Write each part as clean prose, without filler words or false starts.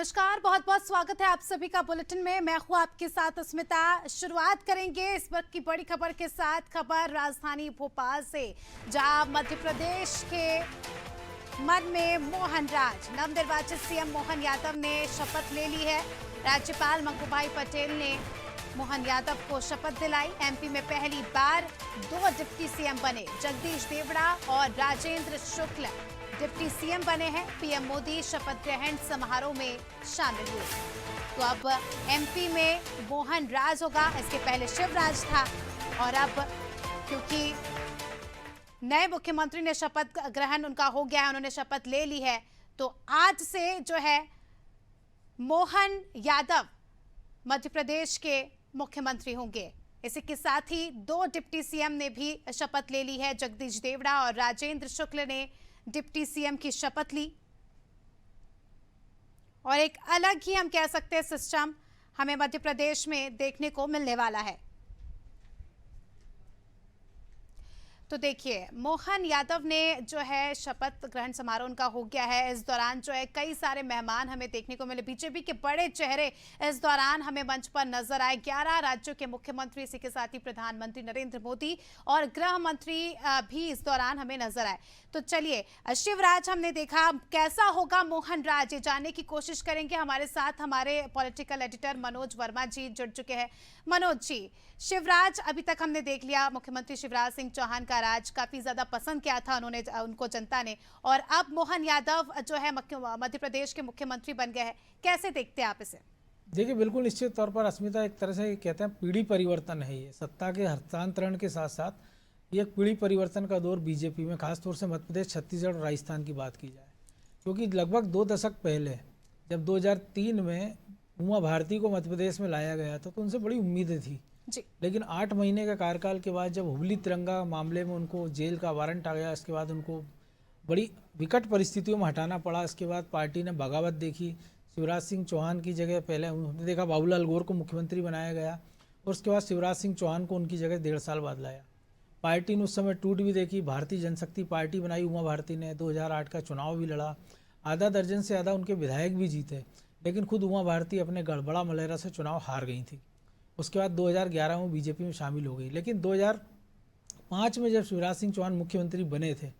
नमस्कार, बहुत बहुत स्वागत है आप सभी का बुलेटिन में। मैं हूं आपके साथ स्मिता। शुरुआत करेंगे इस वक्त की बड़ी खबर के साथ। खबर राजधानी भोपाल से, जहां मध्य प्रदेश के मन में मोहन राज। नवनिर्वाचित सीएम मोहन यादव ने शपथ ले ली है। राज्यपाल मंगूभाई पटेल ने मोहन यादव को शपथ दिलाई। एमपी में पहली बार 2 डिप्टी सीएम बने। जगदीश देवड़ा और राजेंद्र शुक्ल डिप्टी सीएम बने हैं। पीएम मोदी शपथ ग्रहण समारोह में शामिल हुए। तो अब एमपी में मोहन राज होगा, इसके पहले शिवराज था। और अब क्योंकि नए मुख्यमंत्री ने शपथ ग्रहण उनका हो गया है, उन्होंने शपथ ले ली है, तो आज से जो है मोहन यादव मध्य प्रदेश के मुख्यमंत्री होंगे। इसी के साथ ही 2 डिप्टी सीएम ने भी शपथ ले ली है। जगदीश देवड़ा और राजेंद्र शुक्ल ने डिप्टी सीएम की शपथ ली। और एक अलग ही हम कह सकते हैं सिस्टम हमें मध्य प्रदेश में देखने को मिलने वाला है। तो देखिए, मोहन यादव ने जो है शपथ ग्रहण समारोह उनका हो गया है। इस दौरान जो है कई सारे मेहमान हमें देखने को मिले। बीजेपी के बड़े चेहरे इस दौरान हमें मंच पर नजर आए। 11 राज्यों के मुख्यमंत्री, इसी के साथ ही प्रधानमंत्री नरेंद्र मोदी और गृह मंत्री भी इस दौरान हमें नजर आए। तो चलिए, शिवराज हमने देखा, कैसा होगा मोहन राज ये जानने की कोशिश करेंगे। हमारे साथ हमारे पॉलिटिकल एडिटर मनोज वर्मा जी जुड़ चुके हैं। मनोज जी, शिवराज अभी तक हमने देख लिया, मुख्यमंत्री शिवराज सिंह चौहान का राज काफी ज्यादा पसंद किया था उनको जनता ने, और अब मोहन यादव जो है मध्य प्रदेश के मुख्यमंत्री बन गए हैं। कैसे देखते हैं आप इसे? देखिए, बिल्कुल निश्चित तौर पर अस्मिता, एक तरह से कहते हैं पीढ़ी परिवर्तन है ये। सत्ता के हस्तांतरण के साथ साथ ये एक पीढ़ी परिवर्तन का दौर बीजेपी में, खासतौर से मध्य प्रदेश, छत्तीसगढ़ और राजस्थान की बात की जाए, क्योंकि लगभग 2 दशक पहले जब 2003 में उमा भारती को मध्य प्रदेश में लाया गया था तो उनसे बड़ी उम्मीदें थी जी। लेकिन 8 महीने का कार्यकाल के बाद जब हुबली तिरंगा मामले में उनको जेल का वारंट आ गया, इसके बाद उनको बड़ी विकट परिस्थितियों में हटाना पड़ा। इसके बाद पार्टी ने बगावत देखी। शिवराज सिंह चौहान की जगह पहले हमने देखा बाबूलाल गौर को मुख्यमंत्री बनाया गया, और उसके बाद शिवराज सिंह चौहान को उनकी जगह 1.5 साल बाद लाया। पार्टी ने उस समय टूट भी देखी। भारतीय जनशक्ति पार्टी बनाई उमा भारती ने, 2008 का चुनाव भी लड़ा, आधा दर्जन से ज़्यादा उनके विधायक भी जीते, लेकिन खुद उमा भारती अपने गड़बड़ा मलेरा से चुनाव हार गई थी। उसके बाद 2011 में बीजेपी में शामिल हो गई, लेकिन 2005 में जब शिवराज सिंह चौहान मुख्यमंत्री बने थे,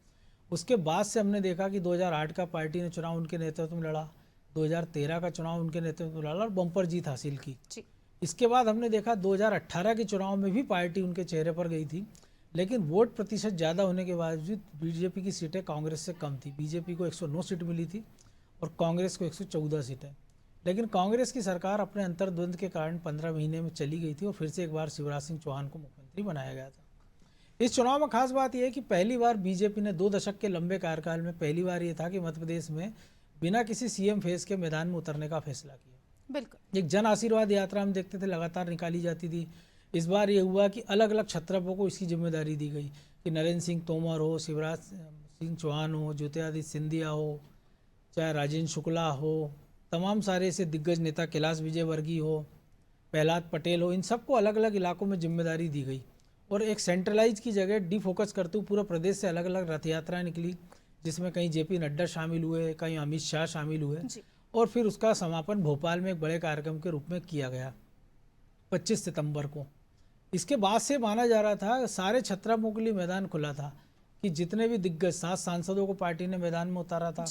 उसके बाद से हमने देखा कि 2008 का पार्टी ने चुनाव उनके नेतृत्व में लड़ा, 2013 का चुनाव उनके नेतृत्व में लड़ा और बम्पर जीत हासिल की। इसके बाद हमने देखा 2018 के चुनाव में भी पार्टी उनके चेहरे पर गई थी, लेकिन वोट प्रतिशत ज़्यादा होने के बावजूद बीजेपी की सीटें कांग्रेस से कम थी। बीजेपी को 109 सीट मिली थी और कांग्रेस को 114 सीटें। लेकिन कांग्रेस की सरकार अपने अंतर्द्वंद के कारण 15 महीने में चली गई थी और फिर से एक बार शिवराज सिंह चौहान को मुख्यमंत्री बनाया गया था। इस चुनाव में खास बात यह है कि पहली बार बीजेपी ने 2 दशक के लंबे कार्यकाल में पहली बार ये था कि मध्य प्रदेश में बिना किसी सीएम फेस के मैदान में उतरने का फैसला किया। बिल्कुल। एक जन आशीर्वाद यात्रा हम देखते थे लगातार निकाली जाती थी। इस बार ये हुआ कि अलग अलग छत्रपों को इसकी जिम्मेदारी दी गई कि नरेंद्र सिंह तोमर हो, शिवराज सिंह चौहान हो, ज्योतिरादित्य सिंधिया हो, चाहे राजेंद्र शुक्ला हो, तमाम सारे ऐसे दिग्गज नेता, कैलाश विजयवर्गीय हो, प्रहलाद पटेल हो, इन सबको अलग अलग इलाकों में जिम्मेदारी दी गई और एक सेंट्रलाइज की जगह डिफोकस करते हुए पूरा प्रदेश से अलग अलग रथ यात्रा निकली, जिसमें कहीं जेपी नड्डा शामिल हुए, कहीं अमित शाह शामिल हुए और फिर उसका समापन भोपाल में एक बड़े कार्यक्रम के रूप में किया गया 25 सितंबर को। इसके बाद से माना जा रहा था सारे छत्रपों के लिए मैदान खुला था कि जितने भी दिग्गज 7 सांसदों को पार्टी ने मैदान में उतारा था।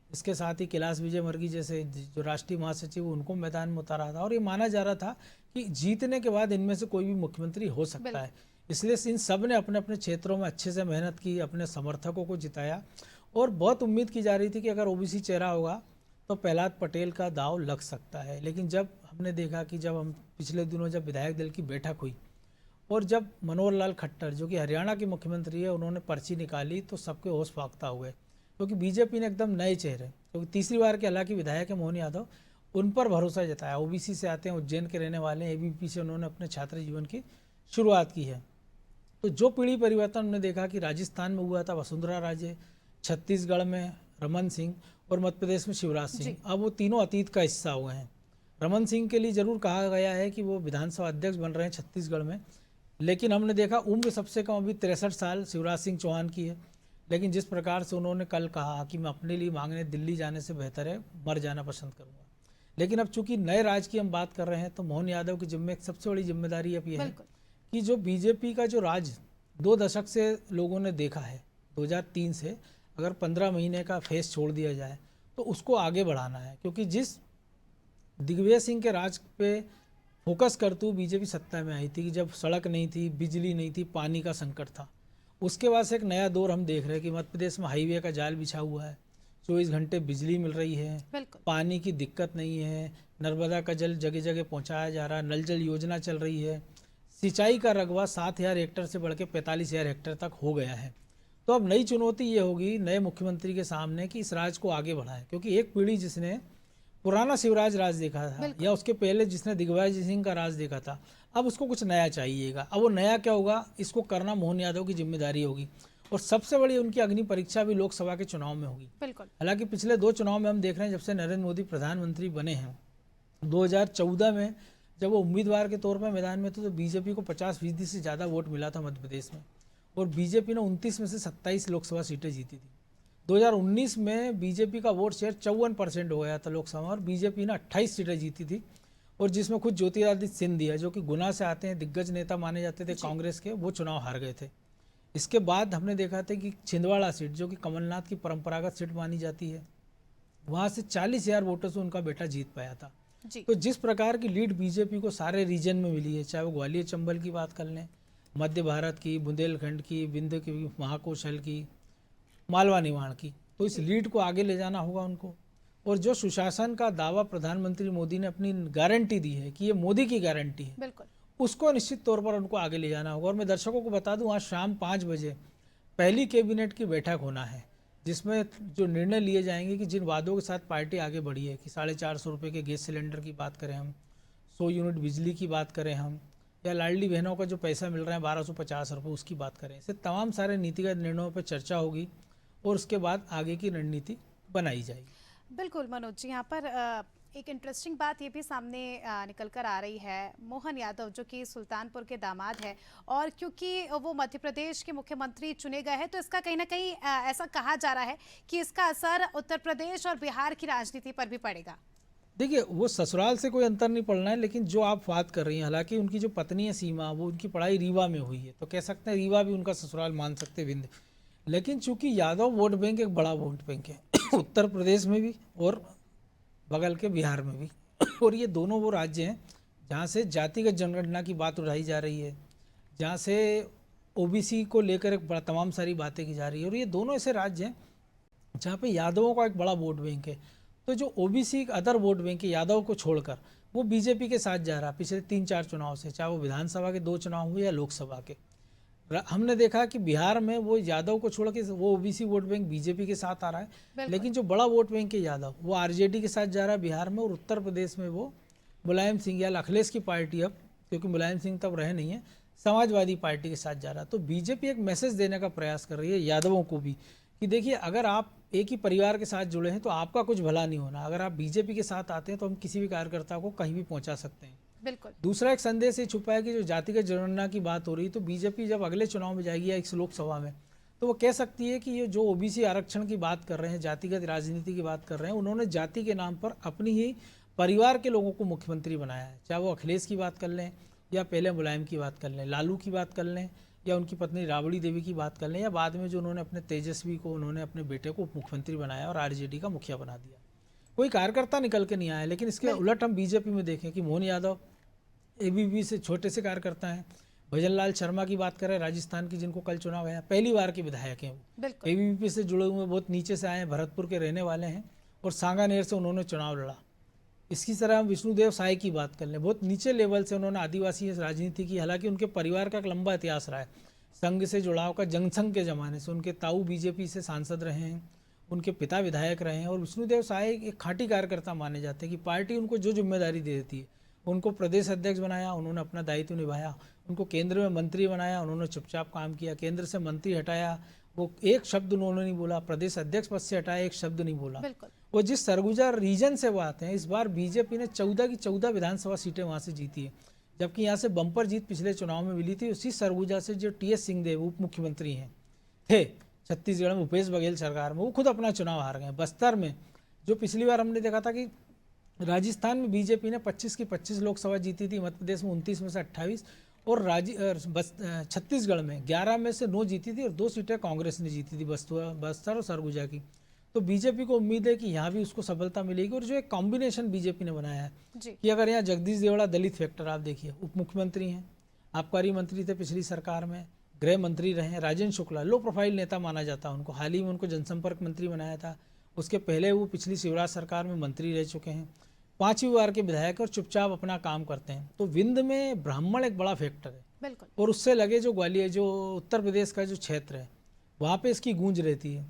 इसके साथ ही कैलाश विजयवर्गीय जैसे जो राष्ट्रीय महासचिव उनको मैदान में उतारा था और ये माना जा रहा था कि जीतने के बाद इनमें से कोई भी मुख्यमंत्री हो सकता है। इसलिए इन सब ने अपने अपने क्षेत्रों में अच्छे से मेहनत की, अपने समर्थकों को जिताया और बहुत उम्मीद की जा रही थी कि अगर ओबीसी चेहरा होगा तो प्रहलाद पटेल का दाव लग सकता है। लेकिन जब हमने देखा कि जब हम पिछले दिनों जब विधायक दल की बैठक हुई और जब मनोहर लाल खट्टर जो कि हरियाणा के मुख्यमंत्री है उन्होंने पर्ची निकाली तो सबके होश फाख्ता हुए, क्योंकि बीजेपी ने एकदम नए चेहरे, क्योंकि तीसरी बार के हालांकि विधायक है मोहन यादव, उन पर भरोसा जताया। ओबीसी से आते हैं, उज्जैन के रहने वाले हैं, एबीवीपी से उन्होंने अपने छात्र जीवन की शुरुआत की है। तो जो पीढ़ी परिवर्तन हमने देखा कि राजस्थान में हुआ था वसुंधरा राजे, छत्तीसगढ़ में रमन सिंह और मध्य प्रदेश में शिवराज सिंह, अब वो तीनों अतीत का हिस्सा हुए हैं। रमन सिंह के लिए जरूर कहा गया है कि वो विधानसभा अध्यक्ष बन रहे हैं छत्तीसगढ़ में, लेकिन हमने देखा उम्र सबसे कम अभी 63 साल शिवराज सिंह चौहान की है। लेकिन जिस प्रकार से उन्होंने कल कहा कि मैं अपने लिए मांगने दिल्ली जाने से बेहतर है मर जाना पसंद करूंगा, लेकिन अब चूंकि नए राज की हम बात कर रहे हैं तो मोहन यादव की जिम्मे सबसे बड़ी जिम्मेदारी अब ये है बिल्कुल। कि जो बीजेपी का जो राज 2 दशक से लोगों ने देखा है, 2003 से अगर 15 महीने का फेस छोड़ दिया जाए तो उसको आगे बढ़ाना है, क्योंकि जिस दिग्विजय सिंह के राज पे फोकस करते हुए बीजेपी सत्ता में आई थी कि जब सड़क नहीं थी, बिजली नहीं थी, पानी का संकट था, उसके बाद से एक नया दौर हम देख रहे हैं कि मध्य प्रदेश में हाईवे का जाल बिछा हुआ है, 24 घंटे बिजली मिल रही है, बिल्कुल। पानी की दिक्कत नहीं है, नर्मदा का जल जगह जगह पहुंचाया जा रहा है, नल जल योजना चल रही है, सिंचाई का रकबा 7,000 हेक्टेयर से बढ़ के 45,000 हेक्टेयर तक हो गया है। तो अब नई चुनौती ये होगी नए मुख्यमंत्री के सामने कि इस राज को आगे बढ़ाएं, क्योंकि एक पीढ़ी जिसने पुराना शिवराज राज देखा था या उसके पहले जिसने दिग्विजय सिंह का राज देखा था, अब उसको कुछ नया चाहिएगा। अब वो नया क्या होगा, इसको करना मोहन यादव की जिम्मेदारी होगी। और सबसे बड़ी उनकी अग्नि परीक्षा भी लोकसभा के चुनाव में होगी। बिल्कुल। हालांकि पिछले 2 चुनाव में हम देख रहे हैं, जब से नरेंद्र मोदी प्रधानमंत्री बने हैं, 2014 में जब वो उम्मीदवार के तौर पर मैदान में थे तो बीजेपी को 50% से ज़्यादा वोट मिला था मध्य प्रदेश में, और बीजेपी ने 29 में से 27 लोकसभा सीटें जीती थी। 2019 में बीजेपी का वोट शेयर 54% हो गया था लोकसभा में, और बीजेपी ने 28 सीटें जीती थी, और जिसमें खुद ज्योतिरादित्य सिंधिया जो कि गुना से आते हैं, दिग्गज नेता माने जाते थे कांग्रेस के, वो चुनाव हार गए थे। इसके बाद हमने देखा था कि छिंदवाड़ा सीट जो कि कमलनाथ की परंपरागत सीट मानी जाती है, वहाँ से 40,000 वोटों से उनका बेटा जीत पाया था। जी। तो जिस प्रकार की लीड बीजेपी को सारे रीजन में मिली है, चाहे वो ग्वालियर चंबल की बात कर लें, मध्य भारत की, बुंदेलखंड की, विंध्य की, महाकौशल की, मालवा निमाड़ की, तो इस लीड को आगे ले जाना होगा उनको। और जो सुशासन का दावा प्रधानमंत्री मोदी ने अपनी गारंटी दी है कि ये मोदी की गारंटी है, बिल्कुल। उसको निश्चित तौर पर उनको आगे ले जाना होगा। और मैं दर्शकों को बता दूं, आज शाम 5 बजे पहली कैबिनेट की बैठक होना है, जिसमें जो निर्णय लिए जाएंगे कि जिन वादों के साथ पार्टी आगे बढ़ी है कि 450 रुपये के गैस सिलेंडर की बात करें हम, 100 यूनिट बिजली की बात करें हम, या लाडली बहनों का जो पैसा मिल रहा है 1250 रुपये उसकी बात करें, इससे तमाम सारे नीतिगत निर्णयों पर चर्चा होगी और उसके बाद आगे की रणनीति बनाई जाएगी। बिल्कुल मनोज जी, यहाँ पर एक इंटरेस्टिंग बात ये भी सामने निकल कर आ रही है। मोहन यादव जो कि सुल्तानपुर के दामाद है, और क्योंकि वो मध्य प्रदेश के मुख्यमंत्री चुने गए हैं, तो इसका कहीं ना कहीं ऐसा कहा जा रहा है कि इसका असर उत्तर प्रदेश और बिहार की राजनीति पर भी पड़ेगा। देखिए, वो ससुराल से कोई अंतर नहीं पड़ना है, लेकिन जो आप बात कर रही हैं, हालांकि उनकी जो पत्नी है सीमा, वो उनकी पढ़ाई रीवा में हुई है, तो कह सकते हैं रीवा भी उनका ससुराल मान सकते हैं, विंध्य। लेकिन चूंकि यादव वोट बैंक एक बड़ा वोट बैंक है उत्तर प्रदेश में भी और बगल के बिहार में भी, और ये दोनों वो राज्य हैं जहाँ से जातिगत जनगणना की बात उठाई जा रही है, जहाँ से ओबीसी को लेकर एक बड़ा तमाम सारी बातें की जा रही है, और ये दोनों ऐसे राज्य हैं जहाँ पे यादवों का एक बड़ा वोट बैंक है। तो जो ओबीसी अदर वोट बैंक है यादव को छोड़कर, वो बीजेपी के साथ जा रहा पिछले 3-4 चुनाव से, चाहे वो विधानसभा के 2 चुनाव हुए या लोकसभा के। हमने देखा कि बिहार में वो यादव को छोड़ के वो ओबीसी वोट बैंक बीजेपी के साथ आ रहा है, लेकिन जो बड़ा वोट बैंक है यादव, वो आरजेडी के साथ जा रहा है बिहार में, और उत्तर प्रदेश में वो मुलायम सिंह या अखिलेश की पार्टी, अब क्योंकि मुलायम सिंह तब रहे नहीं है, समाजवादी पार्टी के साथ जा रहा है। तो बीजेपी एक मैसेज देने का प्रयास कर रही है यादवों को भी कि देखिए, अगर आप एक ही परिवार के साथ जुड़े हैं तो आपका कुछ भला नहीं होना, अगर आप बीजेपी के साथ आते हैं तो हम किसी भी कार्यकर्ता को कहीं भी पहुंचा सकते हैं। बिल्कुल। दूसरा एक संदेश ये छुपा है कि जो जातिगत जनगणना की बात हो रही है, तो बीजेपी जब अगले चुनाव में जाएगी या इस लोकसभा में, तो वो कह सकती है कि ये जो ओबीसी आरक्षण की बात कर रहे हैं, जातिगत राजनीति की बात कर रहे हैं, उन्होंने जाति के नाम पर अपनी ही परिवार के लोगों को मुख्यमंत्री बनाया है। चाहे वो अखिलेश की बात कर लें, या पहले मुलायम की बात कर लें, लालू की बात कर लें, या उनकी पत्नी राबड़ी देवी की बात कर लें, या बाद में जो उन्होंने अपने तेजस्वी को, उन्होंने अपने बेटे को मुख्यमंत्री बनाया और आरजेडी का मुखिया बना दिया। कोई कार्यकर्ता निकल के नहीं आया। लेकिन इसके उलट हम बीजेपी में देखें कि मोहन यादव एबीवीपी से छोटे से कार्यकर्ता हैं, भजन लाल शर्मा की बात करें राजस्थान की, जिनको कल चुनाव आया, पहली बार के विधायक हैं वो, एबीवीपी से जुड़े हुए, बहुत नीचे से आए हैं, भरतपुर के रहने वाले हैं, और सांगानेर से उन्होंने चुनाव लड़ा। इसकी तरह हम विष्णुदेव साय की बात कर लें, बहुत नीचे लेवल से उन्होंने आदिवासी राजनीति की, हालांकि उनके परिवार का एक लंबा इतिहास रहा है संघ से जुड़ाव का, जनसंघ के ज़माने से। उनके ताऊ बीजेपी से सांसद रहे हैं, उनके पिता विधायक रहे हैं, और विष्णुदेव साय एक खाँटी कार्यकर्ता माने जाते हैं कि पार्टी उनको जो जिम्मेदारी दे देती है, उनको प्रदेश अध्यक्ष बनाया, उन्होंने अपना दायित्व निभाया, उनको केंद्र में मंत्री बनाया, उन्होंने चुपचाप काम किया, केंद्र से मंत्री हटाया, वो एक शब्द उन्होंने नहीं बोला, प्रदेश अध्यक्ष पद से हटाया, एक शब्द नहीं बोला। वो जिस सरगुजा रीजन से वो आते हैं, इस बार बीजेपी ने 14 की 14 विधानसभा सीटें वहाँ से जीती है, जबकि यहाँ से बम्पर जीत पिछले चुनाव में मिली थी उसी सरगुजा से जो टीएस सिंहदेव उप मुख्यमंत्री हैं थे छत्तीसगढ़ में भूपेश बघेल सरकार में, वो खुद अपना चुनाव हार गए। बस्तर में जो पिछली बार हमने देखा था कि राजस्थान में बीजेपी ने 25 की 25 लोकसभा जीती थी, मध्य प्रदेश में 29 में से 28 और छत्तीसगढ़ में 11 में से 9 जीती थी और 2 सीटें कांग्रेस ने जीती थी, बस्तर और सरगुजा की। तो बीजेपी को उम्मीद है कि यहाँ भी उसको सफलता मिलेगी। और जो एक कॉम्बिनेशन बीजेपी ने बनाया है कि अगर यहाँ जगदीश देवड़ा दलित फैक्टर, आप देखिए उप मुख्यमंत्री हैं, आबकारी मंत्री थे पिछली सरकार में, गृह मंत्री रहे हैं। राजेंद्र शुक्ला लो प्रोफाइल नेता माना जाता है उनको, हाल ही में उनको जनसंपर्क मंत्री बनाया था, उसके पहले वो पिछली शिवराज सरकार में मंत्री रह चुके हैं। 5वीं बार के विधायक और चुपचाप अपना काम करते हैं। तो विंध्य में ब्राह्मण एक बड़ा फैक्टर है बिल्कुल। और उससे लगे जो ग्वालियर, जो उत्तर प्रदेश का जो क्षेत्र है, वहाँ पे इसकी गूंज रहती है।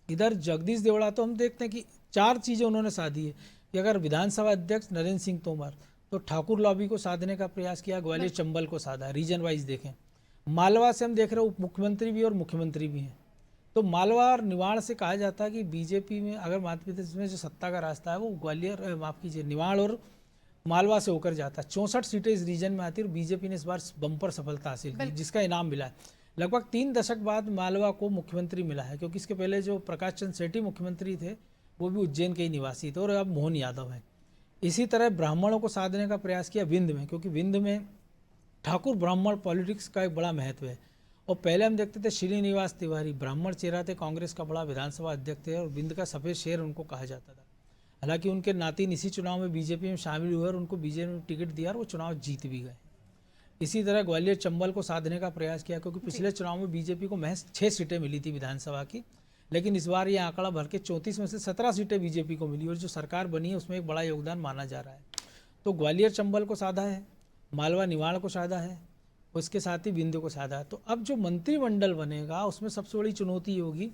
इधर जगदीश देवड़ा तो हम देखते हैं कि 4 चीज़ें उन्होंने साधी है कि अगर विधानसभा अध्यक्ष नरेंद्र सिंह तोमर तो ठाकुर लॉबी को साधने का प्रयास किया, ग्वालियर चंबल को साधा, रीजन वाइज देखें। मालवा से हम देख रहे हैं उप मुख्यमंत्री भी और मुख्यमंत्री भी हैं। तो मालवा और निवाड़ से कहा जाता है कि बीजेपी में अगर मध्य प्रदेश में जो सत्ता का रास्ता है वो ग्वालियर, माफ कीजिए, निवाड़ और मालवा से होकर जाता है। 64 सीटें इस रीजन में आती है और बीजेपी ने इस बार बम्पर सफलता हासिल की, जिसका इनाम मिला है। लगभग 3 दशक बाद मालवा को मुख्यमंत्री मिला है, क्योंकि इसके पहले जो प्रकाश चंद्र सेठी मुख्यमंत्री थे वो भी उज्जैन के ही निवासी थे और अब मोहन यादव है। इसी तरह ब्राह्मणों को साधने का प्रयास किया विंध्य में, क्योंकि विंध्य में ठाकुर ब्राह्मण पॉलिटिक्स का एक बड़ा महत्व है। और पहले हम देखते थे श्रीनिवास तिवारी ब्राह्मण चेहरा थे, कांग्रेस का बड़ा विधानसभा अध्यक्ष थे और विंध्य का सफ़ेद शेर उनको कहा जाता था। हालांकि उनके नातिन इसी चुनाव में बीजेपी में शामिल हुए और उनको बीजेपी ने टिकट दिया और वो चुनाव जीत भी गए। इसी तरह ग्वालियर चंबल को साधने का प्रयास किया, क्योंकि पिछले चुनाव में बीजेपी को महज 6 सीटें मिली थी विधानसभा की, लेकिन इस बार ये आंकड़ा भर के 34 में से 17 सीटें बीजेपी को मिली और जो सरकार बनी है उसमें एक बड़ा योगदान माना जा रहा है। तो ग्वालियर चंबल को साधा है, मालवा निवाड़ को साधा है, उसके साथ ही विंध्य को साधा है। तो अब जो मंत्रिमंडल बनेगा उसमें सबसे बड़ी चुनौती होगी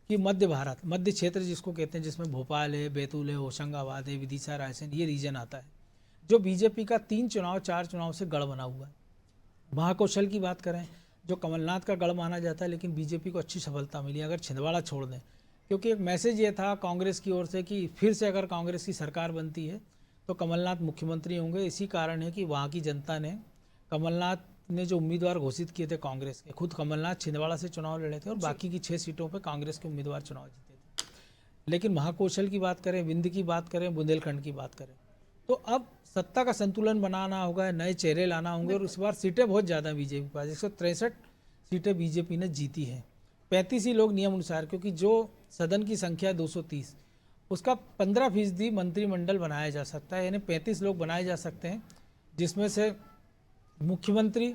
कि मध्य भारत, मध्य क्षेत्र जिसको कहते हैं, जिसमें भोपाल है, बैतूल है, होशंगाबाद है, विदिशा, रायसेन, ये रीजन आता है, जो बीजेपी का 4 चुनाव से गढ़ बना हुआ है। महाकौशल की बात करें, जो कमलनाथ का गढ़ माना जाता है, लेकिन बीजेपी को अच्छी सफलता मिली अगर छिंदवाड़ा छोड़ दें, क्योंकि एक मैसेज ये था कांग्रेस की ओर से कि फिर से अगर कांग्रेस की सरकार बनती है तो कमलनाथ मुख्यमंत्री होंगे। इसी कारण है कि वहाँ की जनता ने कमलनाथ ने जो उम्मीदवार घोषित किए थे कांग्रेस के, खुद कमलनाथ छिंदवाड़ा से चुनाव लड़े थे और बाकी की 6 सीटों पर कांग्रेस के उम्मीदवार चुनाव जीते थे। लेकिन महाकौशल की बात करें, विंध्य की बात करें, बुंदेलखंड की बात करें, तो अब सत्ता का संतुलन बनाना होगा, नए चेहरे लाना होंगे। और इस बार सीटें बहुत ज़्यादा बीजेपी के पास, 163 सीटें बीजेपी ने जीती हैं। 35 ही लोग नियम अनुसार, क्योंकि जो सदन की संख्या 230 उसका 15% मंत्रिमंडल बनाया जा सकता है, यानी 35 लोग बनाए जा सकते हैं, जिसमें से मुख्यमंत्री,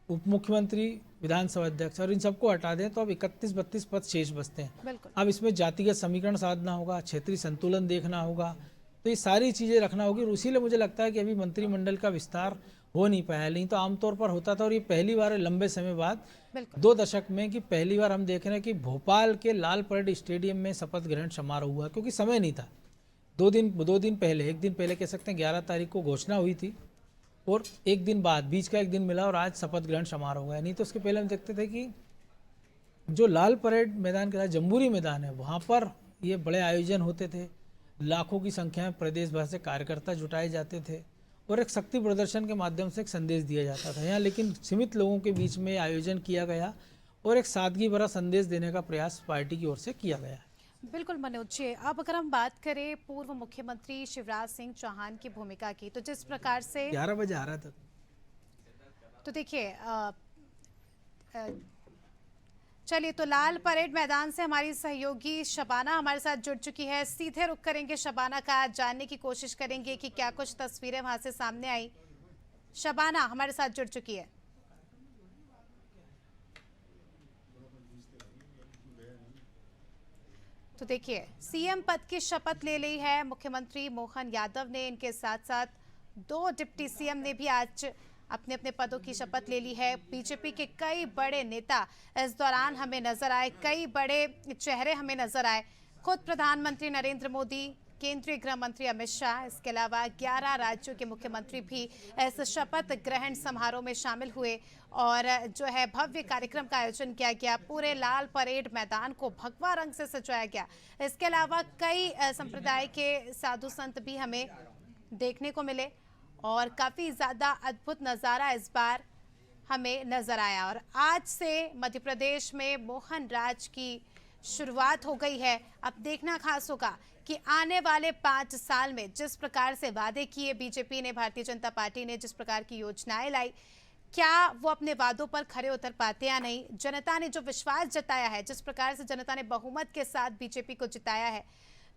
उप मुख्यमंत्री, विधानसभा अध्यक्ष, और इन सबको हटा दें तो अब 31-32 पद शेष बचते हैं। अब इसमें जातिगत समीकरण साधना होगा, क्षेत्रीय संतुलन देखना होगा, तो ये सारी चीज़ें रखना होगी। और इसीलिए मुझे लगता है कि अभी मंत्रिमंडल का विस्तार हो नहीं पाया, नहीं तो आमतौर पर होता था। और ये पहली बार है लंबे समय बाद, 2 दशक में, कि पहली बार हम देख रहे हैं कि भोपाल के लाल परेड स्टेडियम में शपथ ग्रहण समारोह हुआ, क्योंकि समय नहीं था। 2 दिन पहले, 1 दिन पहले कह सकते हैं, 11 तारीख को घोषणा हुई थी और 1 दिन बाद, बीच का 1 दिन मिला और आज शपथ ग्रहण समारोह हुआ है। नहीं तो उसके पहले हम देखते थे कि जो लाल परेड मैदान के साथ जम्बूरी मैदान है, वहाँ पर ये बड़े आयोजन होते थे, लाखों की संख्या में प्रदेश भर से कार्यकर्ता जुटाए जाते थे और एक शक्ति प्रदर्शन के माध्यम से एक संदेश दिया जाता था। यहाँ लेकिन सीमित लोगों के बीच में आयोजन किया गया और एक सादगी भरा संदेश देने का प्रयास पार्टी की ओर से किया गया है। बिल्कुल मनोज जी, अब अगर हम बात करें पूर्व मुख्यमंत्री शिवराज सिंह चौहान की भूमिका की, तो जिस प्रकार से 11 बजे आ रहा था, तो देखिए चलिए, तो लाल परेड मैदान से हमारी सहयोगी शबाना हमारे साथ जुड़ चुकी है। सीधे रुख करेंगे शबाना का, जानने की कोशिश करेंगे कि क्या कुछ तस्वीरें वहां से सामने आई। शबाना हमारे साथ जुड़ चुकी है। तो देखिए, सीएम पद की शपथ ले ली है मुख्यमंत्री मोहन यादव ने, इनके साथ साथ 2 डिप्टी सीएम ने भी आज अपने अपने पदों की शपथ ले ली है। बीजेपी के कई बड़े नेता इस दौरान हमें नजर आए, कई बड़े चेहरे हमें नजर आए। खुद प्रधानमंत्री नरेंद्र मोदी, केंद्रीय गृह मंत्री अमित शाह, इसके अलावा 11 राज्यों के मुख्यमंत्री भी इस शपथ ग्रहण समारोह में शामिल हुए और जो है भव्य कार्यक्रम का आयोजन किया गया। पूरे लाल परेड मैदान को भगवा रंग से सजाया गया। इसके अलावा कई संप्रदाय के साधु संत भी हमें देखने को मिले और काफ़ी ज़्यादा अद्भुत नज़ारा इस बार हमें नज़र आया। और आज से मध्य प्रदेश में मोहन राज की शुरुआत हो गई है। अब देखना खास होगा कि आने वाले 5 साल में जिस प्रकार से वादे किए बीजेपी ने, भारतीय जनता पार्टी ने जिस प्रकार की योजनाएं लाई, क्या वो अपने वादों पर खरे उतर पाते या नहीं। जनता ने जो विश्वास जताया है, जिस प्रकार से जनता ने बहुमत के साथ बीजेपी को जिताया है,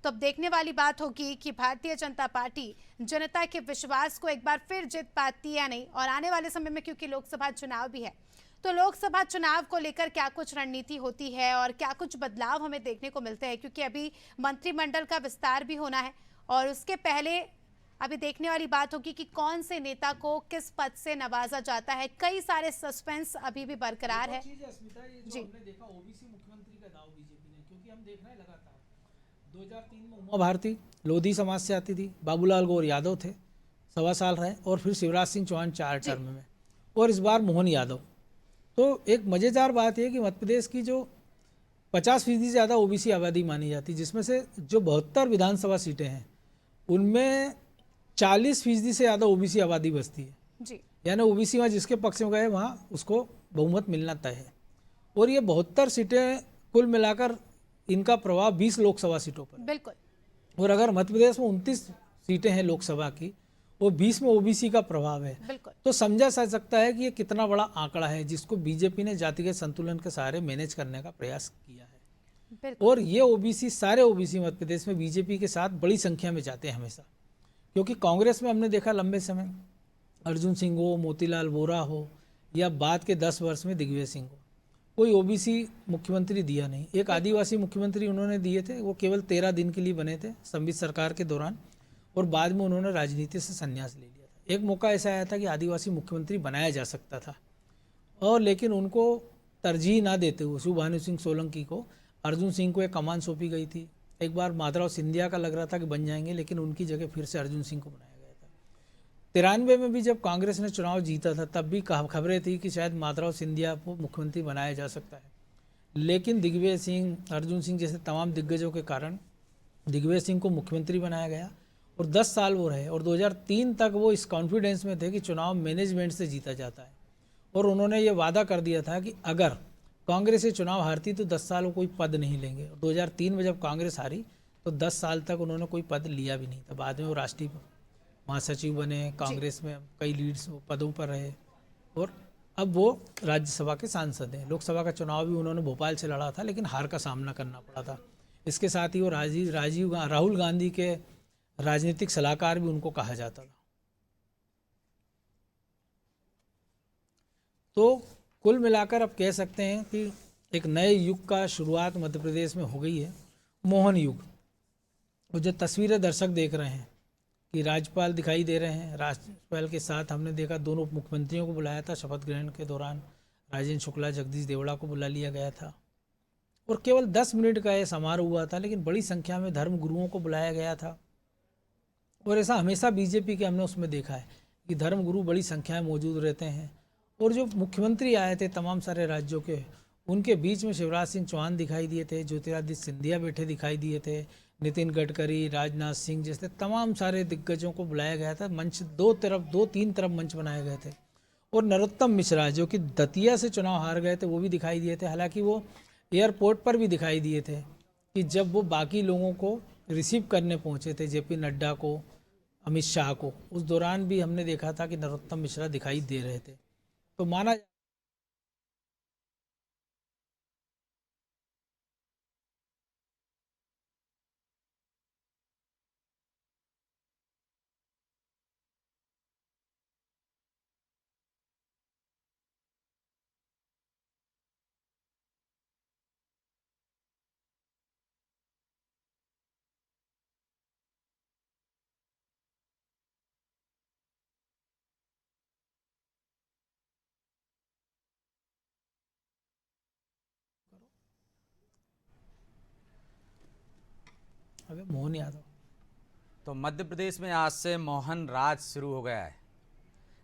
तो अब देखने वाली बात होगी कि भारतीय जनता पार्टी जनता के विश्वास को एक बार फिर जीत पाती है या नहीं। और आने वाले समय में क्योंकि लोकसभा चुनाव भी है, तो लोकसभा चुनाव को लेकर क्या कुछ रणनीति होती है और क्या कुछ बदलाव हमें देखने को मिलते हैं, क्योंकि अभी मंत्रिमंडल का विस्तार भी होना है और उसके पहले अभी देखने वाली बात होगी कि कौन से नेता को किस पद से नवाजा जाता है। कई सारे सस्पेंस अभी भी बरकरार है। जी, हमने देखा ओबीसी मुख्यमंत्री का दाव बीजेपी ने, क्योंकि हम देख रहे हैं लगातार 2003 में उमा भारती लोधी समाज से आती थी, बाबूलाल गौर यादव थे, 1.25 साल रहे, और फिर शिवराज सिंह चौहान 4 टर्म में, और इस बार मोहन यादव। तो एक मज़ेदार बात यह कि मध्य प्रदेश की जो 50% से ज़्यादा ओबीसी आबादी मानी जाती, जिसमें से जो 72 विधानसभा सीटें हैं उनमें 40% से ज़्यादा ओबीसी आबादी बसती है जी। यानी ओबीसी वहाँ जिसके पक्ष में गए वहाँ उसको बहुमत मिलना तय है। और ये 72 सीटें कुल मिलाकर इनका प्रभाव 20 लोकसभा सीटों पर, बिल्कुल। और अगर मध्य प्रदेश में 29 सीटें हैं लोकसभा की, वो 20 में ओबीसी का प्रभाव है, बिल्कुल। तो समझा जा सकता है कि ये कितना बड़ा आंकड़ा है जिसको बीजेपी ने जातिगत संतुलन के सहारे मैनेज करने का प्रयास किया है। और ये ओबीसी, सारे ओबीसी मध्य प्रदेश में बीजेपी के साथ बड़ी संख्या में जाते हैं हमेशा, क्योंकि कांग्रेस में हमने देखा लंबे समय अर्जुन सिंह हो, मोतीलाल वोरा हो, या बाद के 10 वर्ष में दिग्विजय सिंह हो, कोई ओबीसी मुख्यमंत्री दिया नहीं। एक आदिवासी मुख्यमंत्री उन्होंने दिए थे, वो केवल 13 दिन के लिए बने थे संवित सरकार के दौरान, और बाद में उन्होंने राजनीति से संन्यास ले लिया था। एक मौका ऐसा आया था कि आदिवासी मुख्यमंत्री बनाया जा सकता था, और लेकिन उनको तरजीह ना देते हुए सुभानु सिंह सोलंकी को अर्जुन सिंह को एक कमान सौंपी गई थी। एक बार माधवराव सिंधिया का लग रहा था कि बन जाएंगे, लेकिन उनकी जगह फिर से अर्जुन सिंह को बनाया गया था। 93 में भी जब कांग्रेस ने चुनाव जीता था, तब भी खबरें थी कि शायद माधवराव सिंधिया को मुख्यमंत्री बनाया जा सकता है, लेकिन दिग्विजय सिंह, अर्जुन सिंह जैसे तमाम दिग्गजों के कारण दिग्विजय सिंह को मुख्यमंत्री बनाया गया, और 10 साल वो रहे, और 2003 तक वो इस कॉन्फिडेंस में थे कि चुनाव मैनेजमेंट से जीता जाता है। और उन्होंने ये वादा कर दिया था कि अगर कांग्रेस से चुनाव हारती तो 10 साल वो कोई पद नहीं लेंगे। 2003 में जब कांग्रेस हारी तो 10 साल तक उन्होंने कोई पद लिया भी नहीं था। बाद में वो राष्ट्रीय महासचिव बने, कांग्रेस में कई लीड्स पदों पर रहे, और अब वो राज्यसभा के सांसद हैं। लोकसभा का चुनाव भी उन्होंने भोपाल से लड़ा था, लेकिन हार का सामना करना पड़ा था। इसके साथ ही वो राहुल गांधी के राजनीतिक सलाहकार भी उनको कहा जाता था। तो कुल मिलाकर अब कह सकते हैं कि एक नए युग का शुरुआत मध्य प्रदेश में हो गई है, मोहन युग। और जो तस्वीरें दर्शक देख रहे हैं कि राज्यपाल दिखाई दे रहे हैं, राज्यपाल के साथ हमने देखा दोनों मुख्यमंत्रियों को बुलाया था शपथ ग्रहण के दौरान, राजेंद्र शुक्ला, जगदीश देवड़ा को बुला लिया गया था, और केवल 10 मिनट का यह समारोह हुआ था, लेकिन बड़ी संख्या में धर्म गुरुओं को बुलाया गया था। और ऐसा हमेशा बीजेपी के हमने उसमें देखा है कि धर्म गुरु बड़ी संख्या में मौजूद रहते हैं। और जो मुख्यमंत्री आए थे तमाम सारे राज्यों के, उनके बीच में शिवराज सिंह चौहान दिखाई दिए थे, ज्योतिरादित्य सिंधिया बैठे दिखाई दिए थे, नितिन गडकरी, राजनाथ सिंह जैसे तमाम सारे दिग्गजों को बुलाया गया था। मंच दो तीन तरफ मंच बनाए गए थे। और नरोत्तम मिश्रा जो कि दतिया से चुनाव हार गए थे, वो भी दिखाई दिए थे। हालांकि वो एयरपोर्ट पर भी दिखाई दिए थे कि जब वो बाकी लोगों को रिसीव करने पहुंचे थे, जेपी नड्डा को, अमित शाह को, उस दौरान भी हमने देखा था कि नरोत्तम मिश्रा दिखाई दे रहे थे। तो माना अबे मोहन यादव। तो मध्य प्रदेश में आज से मोहन राज शुरू हो गया है।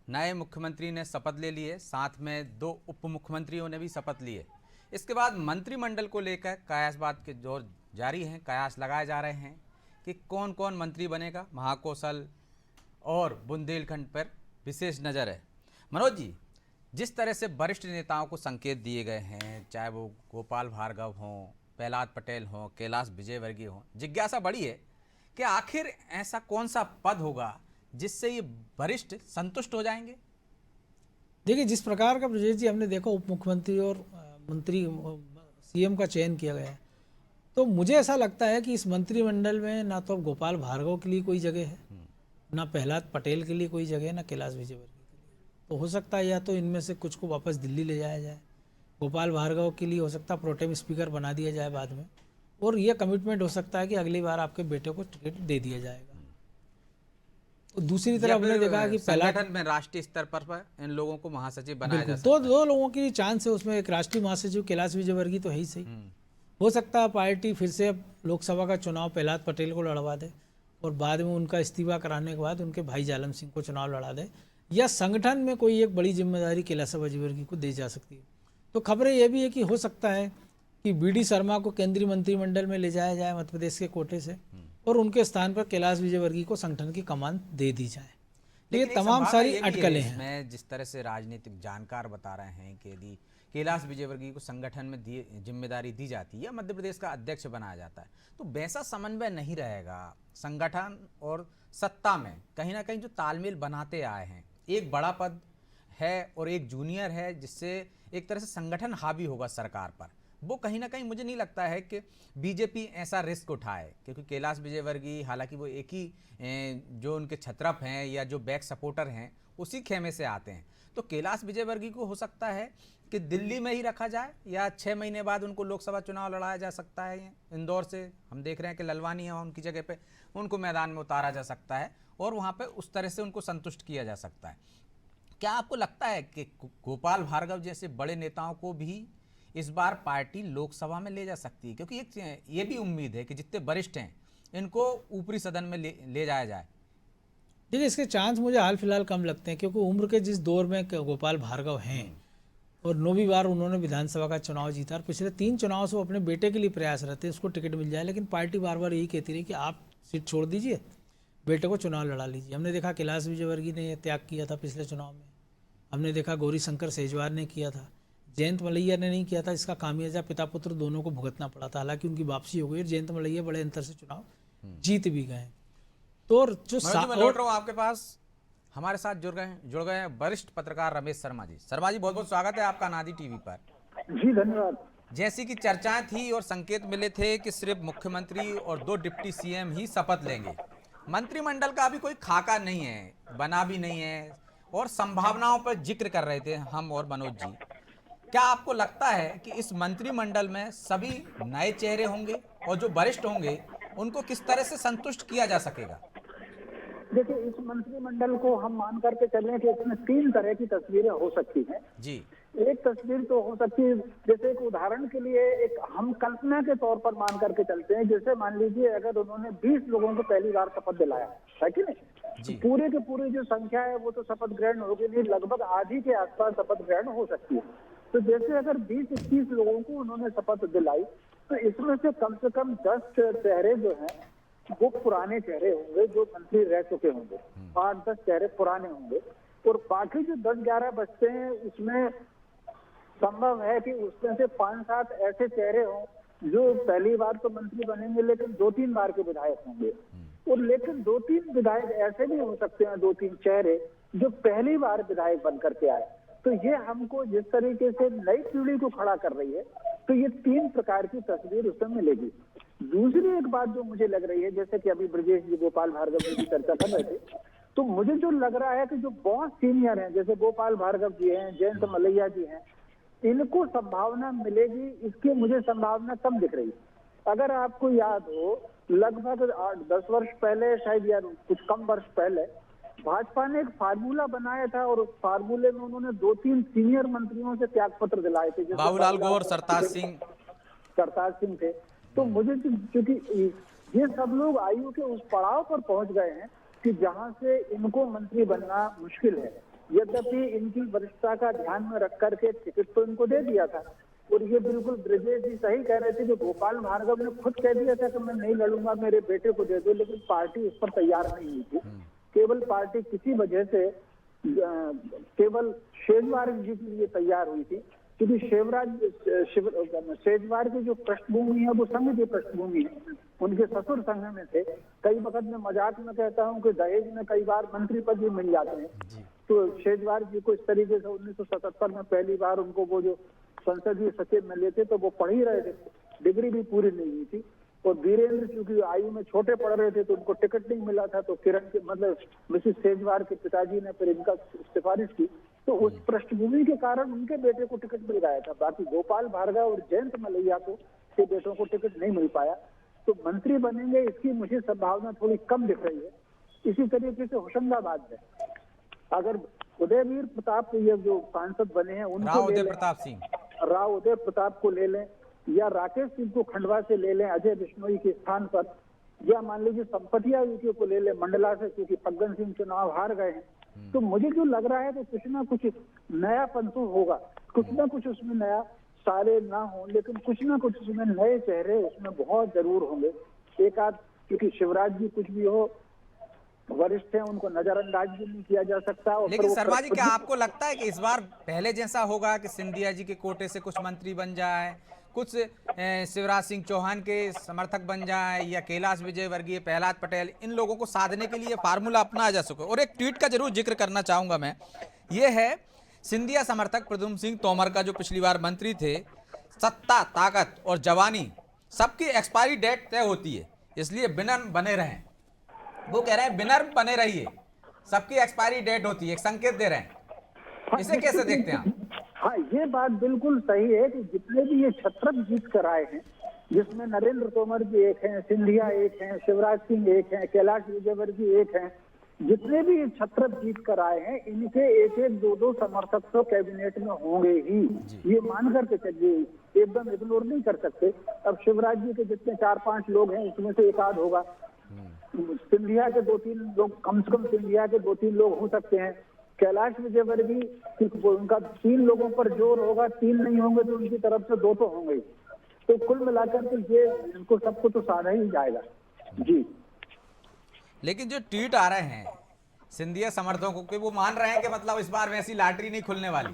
नए मुख्यमंत्री ने शपथ ले लिए, साथ में 2 उप मुख्यमंत्रियों ने भी शपथ लिए। इसके बाद मंत्रिमंडल को लेकर कयासबाद के जोर जारी हैं, कयास लगाए जा रहे हैं कि कौन कौन मंत्री बनेगा। महाकौशल और बुंदेलखंड पर विशेष नज़र है। मनोज जी, जिस तरह से वरिष्ठ नेताओं को संकेत दिए गए हैं, चाहे वो गोपाल भार्गव हों प्रहलाद पटेल हों, कैलाश विजयवर्गीय हों, जिज्ञासा बड़ी है कि आखिर ऐसा कौन सा पद होगा जिससे ये वरिष्ठ संतुष्ट हो जाएंगे। देखिए, जिस प्रकार का ब्रजेश जी हमने देखा उप मुख्यमंत्री और मंत्री सीएम का चयन किया गया है, तो मुझे ऐसा लगता है कि इस मंत्रिमंडल में ना तो गोपाल भार्गव के लिए कोई जगह है, ना प्रहलाद पटेल के लिए कोई जगह है, ना कैलाश विजयवर्गीय के लिए। तो हो सकता है या तो इनमें से कुछ को वापस दिल्ली ले जाया जाए, गोपाल भार्गव के लिए हो सकता है प्रोटेम स्पीकर बना दिया जाए बाद में, और ये कमिटमेंट हो सकता है कि अगली बार आपके बेटे को टिकट दे दिया जाएगा। तो दूसरी तरफ हमने देखा कि संगठन में राष्ट्रीय स्तर पर इन लोगों को महासचिव बनाया जा सकता तो दो लोगों की चांस है उसमें, एक राष्ट्रीय महासचिव कैलाश विजयवर्गीय तो है ही सही। हो सकता है पार्टी फिर से लोकसभा का चुनाव प्रहलाद पटेल को लड़वा दे और बाद में उनका इस्तीफा कराने के बाद उनके भाई जालम सिंह को चुनाव लड़ा दे, या संगठन में कोई एक बड़ी जिम्मेदारी कैलाश विजयवर्गीय को दी जा सकती है। तो खबरें यह भी है कि हो सकता है कि बीडी शर्मा को केंद्रीय मंत्रिमंडल में ले जाया जाए मध्य प्रदेश के कोटे से, और उनके स्थान पर कैलाश विजयवर्गीय को संगठन की कमान दे दी जाए। ये तमाम सारी अटकलें हैं। मैं जिस तरह से राजनीतिक जानकार बता रहे हैं कि यदि कैलाश विजयवर्गीय को संगठन में जिम्मेदारी दी जाती है या मध्य प्रदेश का अध्यक्ष बनाया जाता है, तो वैसा समन्वय नहीं रहेगा संगठन और सत्ता में। कहीं ना कहीं जो तालमेल बनाते आए हैं, एक बड़ा पद है और एक जूनियर है, जिससे एक तरह से संगठन हावी होगा सरकार पर, वो कहीं ना कहीं मुझे नहीं लगता है कि बीजेपी ऐसा रिस्क उठाए, क्योंकि कैलाश विजयवर्गीय हालांकि वो एक ही जो उनके छत्रप हैं या जो बैक सपोर्टर हैं उसी खेमे से आते हैं। तो कैलाश विजयवर्गीय को हो सकता है कि दिल्ली में ही रखा जाए, या 6 महीने बाद उनको लोकसभा चुनाव लड़ाया जा सकता है। इंदौर से हम देख रहे हैं कि ललवानी है, उनकी जगह पे उनको मैदान में उतारा जा सकता है और वहाँ पे उस तरह से उनको संतुष्ट किया जा सकता है। क्या आपको लगता है कि गोपाल भार्गव जैसे बड़े नेताओं को भी इस बार पार्टी लोकसभा में ले जा सकती है? क्योंकि एक ये भी उम्मीद है कि जितने वरिष्ठ हैं इनको ऊपरी सदन में ले जाया जाए। देखिए, इसके चांस मुझे हाल फिलहाल कम लगते हैं, क्योंकि उम्र के जिस दौर में गोपाल भार्गव हैं और 9वीं बार उन्होंने विधानसभा का चुनाव जीता, और पिछले 3 चुनाव से वो अपने बेटे के लिए प्रयास रहते हैं उसको टिकट मिल जाए, लेकिन पार्टी बार बार यही कहती रही कि आप सीट छोड़ दीजिए, बेटे को चुनाव लड़ा लीजिए। हमने देखा कैलाश विजयवर्गीय ने यह त्याग किया था पिछले चुनाव में, हमने देखा गौरी शंकर सेजवार ने किया था, जयंत मलैया ने नहीं किया था। इसका खामियाजा पिता पुत्र दोनों को भुगतना पड़ा था। हालांकि उनकी वापसी हो गई और जयंत मलैया बड़े अंतर से चुनाव जीत भी गए। तो जो मैं लौट रहा हूँ आपके पास, हमारे साथ जुड़ गए हैं वरिष्ठ पत्रकार रमेश शर्मा जी। शर्मा जी, बहुत बहुत स्वागत है आपका नादी टीवी पर। जी धन्यवाद। जैसी कि चर्चाएं थी और संकेत मिले थे कि सिर्फ मुख्यमंत्री और 2 डिप्टी सीएम ही शपथ लेंगे, मंत्रिमंडल का अभी कोई खाका नहीं है, बना भी नहीं है, और संभावनाओं पर जिक्र कर रहे थे हम और मनोज जी। क्या आपको लगता है कि इस मंत्रिमंडल में सभी नए चेहरे होंगे और जो वरिष्ठ होंगे उनको किस तरह से संतुष्ट किया जा सकेगा? देखिए, इस मंत्रिमंडल को हम मान करके चलें कि इसमें 3 तरह की तस्वीरें हो सकती हैं जी। एक तस्वीर तो हो सकती है, जैसे एक उदाहरण के लिए एक हम कल्पना के तौर पर मान करके चलते हैं, जैसे मान लीजिए अगर उन्होंने 20 लोगों को पहली बार शपथ दिलाया है कि नहीं, तो पूरे के पूरी जो संख्या है वो तो शपथ ग्रहण होगी नहीं, लगभग आधी के आसपास शपथ ग्रहण हो सकती है। तो जैसे अगर 20-21 लोगों को उन्होंने शपथ दिलाई, तो इसमें से कम 10 चेहरे जो हैं वो पुराने चेहरे होंगे, जो मंत्री रह चुके होंगे, 8-10 चेहरे पुराने होंगे, और बाकी जो 10-11 बचते हैं उसमें संभव है कि उसमें से 5-7 ऐसे चेहरे हों जो पहली बार तो मंत्री बनेंगे लेकिन 2-3 बार के विधायक होंगे, और लेकिन 2-3 विधायक ऐसे भी हो सकते हैं, 2-3 चेहरे जो पहली बार विधायक बन करके आए। तो ये हमको जिस तरीके से नई पीढ़ी को खड़ा कर रही है, तो ये 3 प्रकार की तस्वीर उसमें मिलेगी। दूसरी एक बात जो मुझे लग रही है, जैसे कि अभी ब्रजेश जी गोपाल भार्गव जी की चर्चा कर रहे थे, तो मुझे जो लग रहा है कि जो बहुत सीनियर हैं, जैसे गोपाल भार्गव जी हैं, जयंत मलैया जी हैं, इनको संभावना मिलेगी, इसकी मुझे संभावना कम दिख रही है। अगर आपको याद हो, लगभग 8-10 वर्ष पहले, शायद या कुछ कम वर्ष पहले, भाजपा ने एक फार्मूला बनाया था और उस फार्मूले में उन्होंने 2-3 सीनियर मंत्रियों से त्याग पत्र दिलाए थे, जैसे बाबूलाल गौर, सरताज सिंह थे। तो मुझे क्योंकि ये सब लोग आयु के उस पड़ाव पर पहुंच गए हैं कि जहां से इनको मंत्री बनना मुश्किल है, यद्यपि इनकी वरिष्ठता का ध्यान में रख करके टिकट तो इनको दे दिया था। और ये बिल्कुल ब्रजेश जी सही कह रहे थे कि गोपाल भार्गव ने खुद कह दिया था कि मैं नहीं लड़ूंगा, मेरे बेटे को दे दो, लेकिन पार्टी इस पर तैयार नहीं हुई थी। केवल पार्टी किसी वजह से केवल शेजवार जी के लिए तैयार हुई थी। क्योंकि शेजवार की जो पृष्ठभूमि है वो संघ की पृष्ठभूमि है, उनके ससुर संघ में थे। कई वक्त में मजाक में कहता हूँ कि दहेज में कई बार मंत्री पद भी मिल जाते हैं। तो शेजवार जी को इस तरीके से 1977 में पहली बार उनको वो जो संसदीय सचिव में लेते तो वो पढ़ ही रहे थे, डिग्री भी पूरी नहीं हुई थी। और वीरेंद्र चूंकि आयु में छोटे पढ़ रहे थे तो उनको टिकट नहीं मिला था, तो किरण के मतलब मिसेस शेजवार के पिताजी ने फिर इनका सिफारिश की, तो उस पृष्ठभूमि के कारण उनके बेटे को टिकट मिल गया था। बाकी गोपाल भार्गव और जयंत मलैया को के बेटों को टिकट नहीं मिल पाया, तो मंत्री बनेंगे इसकी मुझे संभावना थोड़ी कम दिख रही है। इसी तरीके से होशंगाबाद में अगर उदयवीर प्रताप ये जो सांसद बने हैं उनको राव उदय प्रताप सिंह, राव उदय प्रताप को ले लें, या राकेश सिंह को खंडवा से ले लें अजय बिश्नोई के स्थान पर, या मान लीजिए संपतिया यूपी को ले लें मंडला से, क्योंकि फग्गन सिंह चुनाव हार गए हैं। तो मुझे जो लग रहा है तो कुछ ना कुछ नयापन तो होगा, कुछ ना कुछ उसमें नया, सारे ना हो लेकिन कुछ ना कुछ उसमें नए चेहरे उसमें बहुत जरूर होंगे। एक आध, क्योंकि शिवराज जी कुछ भी हो वरिष्ठ हैं, उनको नजरअंदाज भी नहीं किया जा सकता। और लेकिन शर्मा जी क्या आपको लगता है कि इस बार पहले जैसा होगा कि सिंधिया जी के कोटे से कुछ मंत्री बन जाए, कुछ शिवराज सिंह चौहान के समर्थक बन जाए, या कैलाश विजयवर्गीय, प्रहलाद पटेल, इन लोगों को साधने के लिए फार्मूला अपनाया जा सके? और एक ट्वीट का जरूर जिक्र करना चाहूंगा मैं, ये है सिंधिया समर्थक प्रद्युम्न सिंह तोमर का, जो पिछली बार मंत्री थे, सत्ता, ताकत और जवानी सबकी एक्सपायरी डेट तय होती है, इसलिए विनम्र बने रहें। वो कह रहे हैं विनम्र बने रहिए, सबकी एक्सपायरी डेट होती है, एक संकेत दे रहे हैं। इसे कैसे देखते हैं आप? हाँ, ये बात बिल्कुल सही है कि जितने भी ये छत्रप जीत कर आए हैं, जिसमें नरेंद्र तोमर जी एक हैं, सिंधिया एक हैं, शिवराज सिंह एक हैं, कैलाश विजयवर्गीय एक हैं, जितने भी ये छत्रप जीत कर आए हैं, इनके एक एक दो दो समर्थक तो कैबिनेट में होंगे ही, ये मान करके चलिए, एकदम इग्नोर नहीं कर सकते। अब शिवराज जी के जितने 4-5 लोग हैं उसमें से एक आध होगा, सिंधिया के 2-3 लोग, कम से कम सिंधिया के 2-3 लोग हो सकते हैं, कैलाश विजयवर्गीय उनका 3 लोगों पर जोर होगा, 3 नहीं होंगे तो उनकी तरफ से 2 तो होंगे ही। तो कुल मिलाकर के ये इनको सबको तो साधा ही जाएगा जी। लेकिन जो ट्वीट आ रहे हैं सिंधिया समर्थकों के, वो मान रहे हैं कि मतलब इस बार वैसी लॉटरी नहीं खुलने वाली।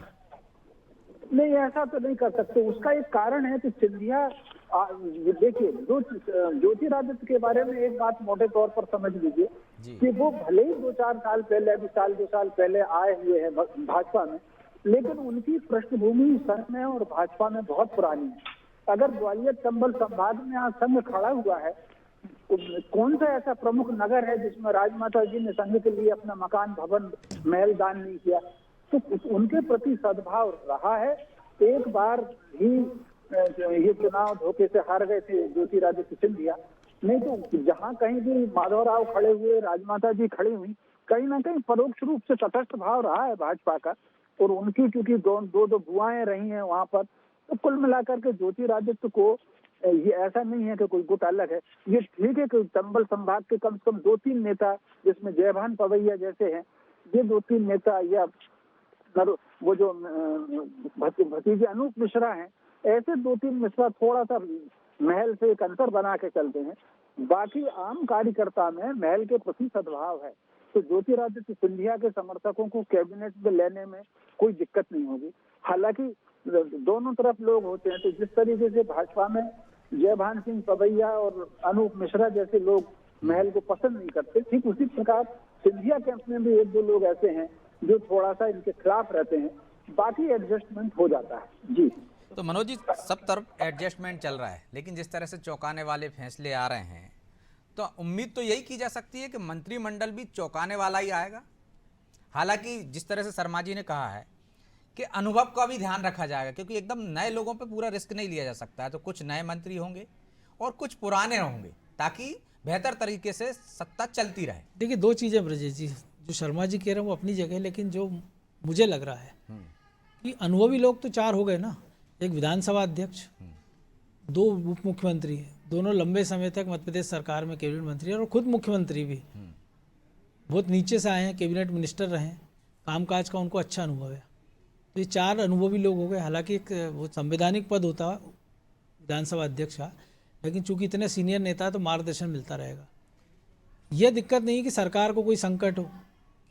नहीं, ऐसा तो नहीं कर सकते। उसका एक कारण है कि सिंधिया, देखिए, ज्योतिरादित्य के बारे में एक बात मोटे तौर पर समझ लीजिए कि वो भले ही 2-4 साल पहले, अभी 2 साल पहले आए हुए हैं भाजपा में, लेकिन उनकी पृष्ठभूमि संघ में और भाजपा में बहुत पुरानी है। अगर ग्वालियर चंबल संभाग में आज संघ खड़ा हुआ है, कौन सा ऐसा प्रमुख नगर है जिसमें राजमाता जी ने संघ के लिए अपना मकान, भवन, महल दान नहीं किया? तो उनके प्रति सद्भाव रहा है। एक बार ही ये चुनाव धोखे से हार गए थे ज्योतिरादित्य सिंधिया, नहीं तो जहां कहीं भी माधवराव खड़े हुए, राजमाता जी खड़ी हुई, कहीं ना कहीं परोक्ष रूप से तटस्थ भाव रहा है भाजपा का। और उनकी क्योंकि दो बुआएं रही हैं वहां पर, तो कुल मिलाकर के ज्योतिरादित्य को ये ऐसा नहीं है कि कोई गुट अलग है। ये ठीक है कि चंबल संभाग के कम से कम 2-3 नेता, जिसमें जयभान पवैया जैसे हैं, ये 2-3 नेता, या वो जो भतीजे अनूप मिश्रा हैं, ऐसे 2-3 मिश्रा थोड़ा सा महल से एक अंतर बना के चलते हैं। बाकी आम कार्यकर्ता में महल के प्रति सद्भाव है, तो ज्योतिरादित्य सिंधिया के समर्थकों को कैबिनेट में लेने में कोई दिक्कत नहीं होगी। हालांकि दोनों तरफ लोग होते हैं, तो जिस तरीके से भाजपा में जयभान सिंह पवैया और अनूप मिश्रा जैसे लोग महल को पसंद नहीं करते, ठीक उसी प्रकार सिंधिया कैंप में भी 1-2 लोग ऐसे हैं जो थोड़ा सा इनके खिलाफ रहते हैं। बाकी एडजस्टमेंट हो जाता है जी। तो मनोज जी, सब तरफ एडजस्टमेंट चल रहा है, लेकिन जिस तरह से चौंकाने वाले फैसले आ रहे हैं, तो उम्मीद तो यही की जा सकती है कि मंत्रिमंडल भी चौंकाने वाला ही आएगा। हालांकि जिस तरह से शर्मा जी ने कहा है कि अनुभव का भी ध्यान रखा जाएगा, क्योंकि एकदम नए लोगों पे पूरा रिस्क नहीं लिया जा सकता है, तो कुछ नए मंत्री होंगे और कुछ पुराने होंगे, ताकि बेहतर तरीके से सत्ता चलती रहे। देखिए, 2 चीज़ें ब्रजेश जी, जो शर्मा जी कह रहे हैं वो अपनी जगह, लेकिन जो मुझे लग रहा है कि अनुभवी लोग तो 4 हो गए ना, एक विधानसभा अध्यक्ष, 2 उप मुख्यमंत्री, दोनों लंबे समय तक मध्य प्रदेश सरकार में कैबिनेट मंत्री और खुद मुख्यमंत्री भी बहुत नीचे से आए हैं, कैबिनेट मिनिस्टर रहे, कामकाज का उनको अच्छा अनुभव है। तो ये 4 अनुभवी लोग हो गए। हालांकि एक वो संवैधानिक पद होता है विधानसभा अध्यक्ष का, लेकिन चूंकि इतने सीनियर नेता है तो मार्गदर्शन मिलता रहेगा। यह दिक्कत नहीं कि सरकार को कोई संकट हो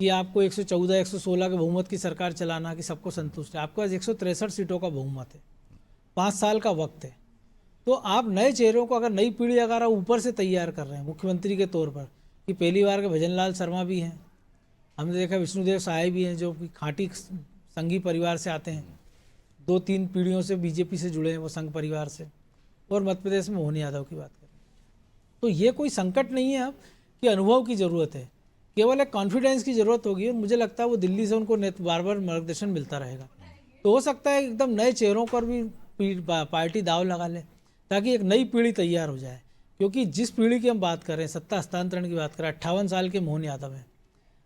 कि आपको 114 116 के बहुमत की सरकार चलाना कि सबको संतुष्ट है। आपके पास 163 सीटों का बहुमत है, 5 साल का वक्त है। तो आप नए चेहरों को, अगर नई पीढ़ी अगर आप ऊपर से तैयार कर रहे हैं मुख्यमंत्री के तौर पर, कि पहली बार के भजनलाल शर्मा भी हैं, हमने देखा विष्णुदेव साय भी हैं जो कि खांटी संघी परिवार से आते हैं, 2-3 पीढ़ियों से बीजेपी से जुड़े हैं वो संघ परिवार से, और मध्य प्रदेश में मोहन यादव की बात करें तो ये कोई संकट नहीं है अब कि अनुभव की ज़रूरत है, केवल एक कॉन्फिडेंस की ज़रूरत होगी। और मुझे लगता है वो दिल्ली से उनको बार बार मार्गदर्शन मिलता रहेगा। तो हो सकता है एकदम नए चेहरों पर भी पार्टी दाव लगा ले ताकि एक नई पीढ़ी तैयार हो जाए। क्योंकि जिस पीढ़ी की हम बात कर रहे हैं, सत्ता हस्तांतरण की बात करें, 58 साल के मोहन यादव हैं,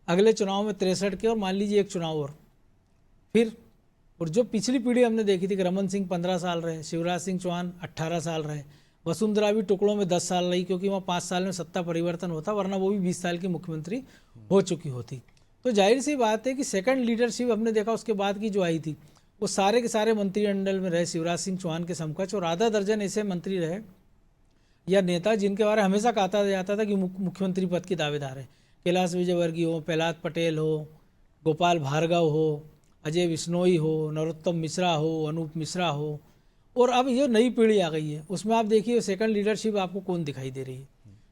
अगले चुनाव में 63 के, और मान लीजिए एक चुनाव और फिर। और जो पिछली पीढ़ी हमने देखी थी कि रमन सिंह 15 साल रहे, शिवराज सिंह चौहान 18 साल रहे, वसुंधरा भी टुकड़ों में 10 साल रही क्योंकि वहाँ 5 साल में सत्ता परिवर्तन होता, वरना वो भी 20 साल की मुख्यमंत्री हो चुकी होती। तो जाहिर सी बात है कि सेकंड लीडरशिप हमने देखा उसके बाद की जो आई थी वो सारे के सारे मंत्रिमंडल में रहे शिवराज सिंह चौहान के समकक्ष, और आधा दर्जन ऐसे मंत्री रहे या नेता जिनके बारे में हमेशा कहा जाता था कि मुख्यमंत्री पद के दावेदार है। कैलाश विजयवर्गीय हो, प्रहलाद पटेल हो, गोपाल भार्गव हो, अजय बिश्नोई हो, नरोत्तम मिश्रा हो, अनूप मिश्रा हो। और अब ये नई पीढ़ी आ गई है, उसमें आप देखिए सेकंड लीडरशिप आपको कौन दिखाई दे रही है।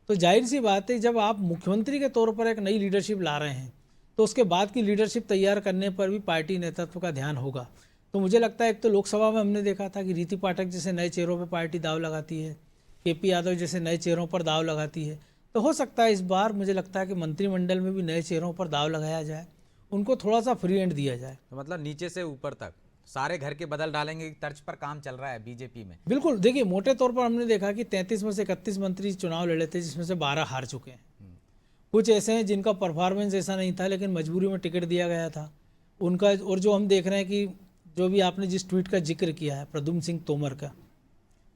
तो जाहिर सी बात है जब आप मुख्यमंत्री के तौर पर एक नई लीडरशिप ला रहे हैं तो उसके बाद की लीडरशिप तैयार करने पर भी पार्टी नेतृत्व का ध्यान होगा। तो मुझे लगता है एक तो लोकसभा में हमने देखा था कि रीति पाठक जैसे नए चेहरों पर पार्टी दाव लगाती है, केपी यादव जैसे नए चेहरों पर दाव लगाती है। तो हो सकता है इस बार मुझे लगता है कि मंत्रिमंडल में भी नए चेहरों पर दाव लगाया जाए, उनको थोड़ा सा फ्री हैंड दिया जाए। तो मतलब नीचे से ऊपर तक सारे घर के बदल डालेंगे की तर्ज पर काम चल रहा है बीजेपी में। बिल्कुल, देखिए मोटे तौर पर हमने देखा कि 33 में से 31 मंत्री चुनाव लड़े थे, जिसमें से 12 हार चुके हैं। कुछ ऐसे हैं जिनका परफॉर्मेंस ऐसा नहीं था लेकिन मजबूरी में टिकट दिया गया था उनका। और जो हम देख रहे हैं कि जो भी आपने जिस ट्वीट का जिक्र किया है प्रद्युम्न सिंह तोमर का,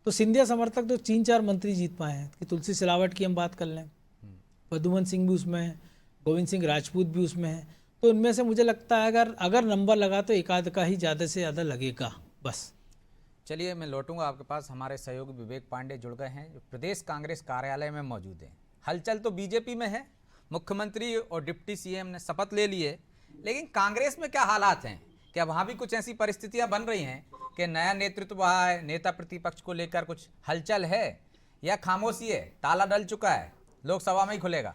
तो सिंधिया समर्थक तो 3-4 मंत्री जीत पाए हैं। कि तुलसी सिलावट की हम बात कर लें, प्रद्युम्न सिंह भी उसमें है, गोविंद सिंह राजपूत भी उसमें है। तो इनमें से मुझे लगता है अगर नंबर लगा तो एक आध का ही ज़्यादा से ज़्यादा लगेगा बस। चलिए मैं लौटूंगा आपके पास। हमारे सहयोगी विवेक पांडे जुड़ गए हैं जो प्रदेश कांग्रेस कार्यालय में मौजूद हैं। हलचल तो बीजेपी में है, मुख्यमंत्री और डिप्टी सीएम ने शपथ ले लिए, लेकिन कांग्रेस में क्या हालात हैं? क्या वहाँ भी कुछ ऐसी परिस्थितियाँ बन रही हैं कि नया नेतृत्व वहाँ है, नेता प्रतिपक्ष को लेकर कुछ हलचल है या खामोशी है, ताला डल चुका है, लोकसभा में ही खुलेगा?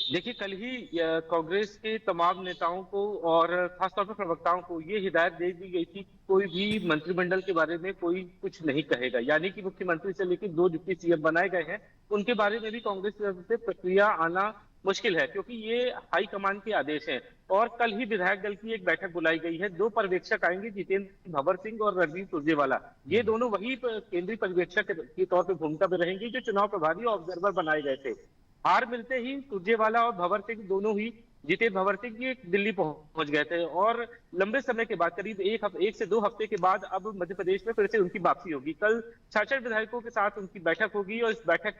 देखिए, कल ही कांग्रेस के तमाम नेताओं को और खासतौर पर प्रवक्ताओं को ये हिदायत दे दी गई थी कि कोई भी मंत्रिमंडल के बारे में कोई कुछ नहीं कहेगा। यानी कि मुख्यमंत्री से लेकर 2 डिप्टी सीएम बनाए गए हैं, उनके बारे में भी कांग्रेस की तरफ से प्रक्रिया आना मुश्किल है क्योंकि ये हाईकमान के आदेश हैं। और कल ही विधायक दल की एक बैठक बुलाई गई है। 2 पर्यवेक्षक आएंगे, जितेंद्र भंवर सिंह और रणदीप सुरजेवाला। ये दोनों वही केंद्रीय पर्यवेक्षक के तौर पर भूमिका में रहेंगे जो चुनाव प्रभारी और ऑब्जर्वर बनाए गए थे। हार मिलते ही सुरजेवाला और भंवर सिंह दोनों ही, जितेंद्र भंवर सिंह भी दिल्ली पहुंच गए थे और लंबे समय के बाद, करीब 1 से 2 हफ्ते के बाद अब मध्य प्रदेश में फिर से उनकी वापसी होगी। कल 66 विधायकों के साथ उनकी बैठक होगी और इस बैठक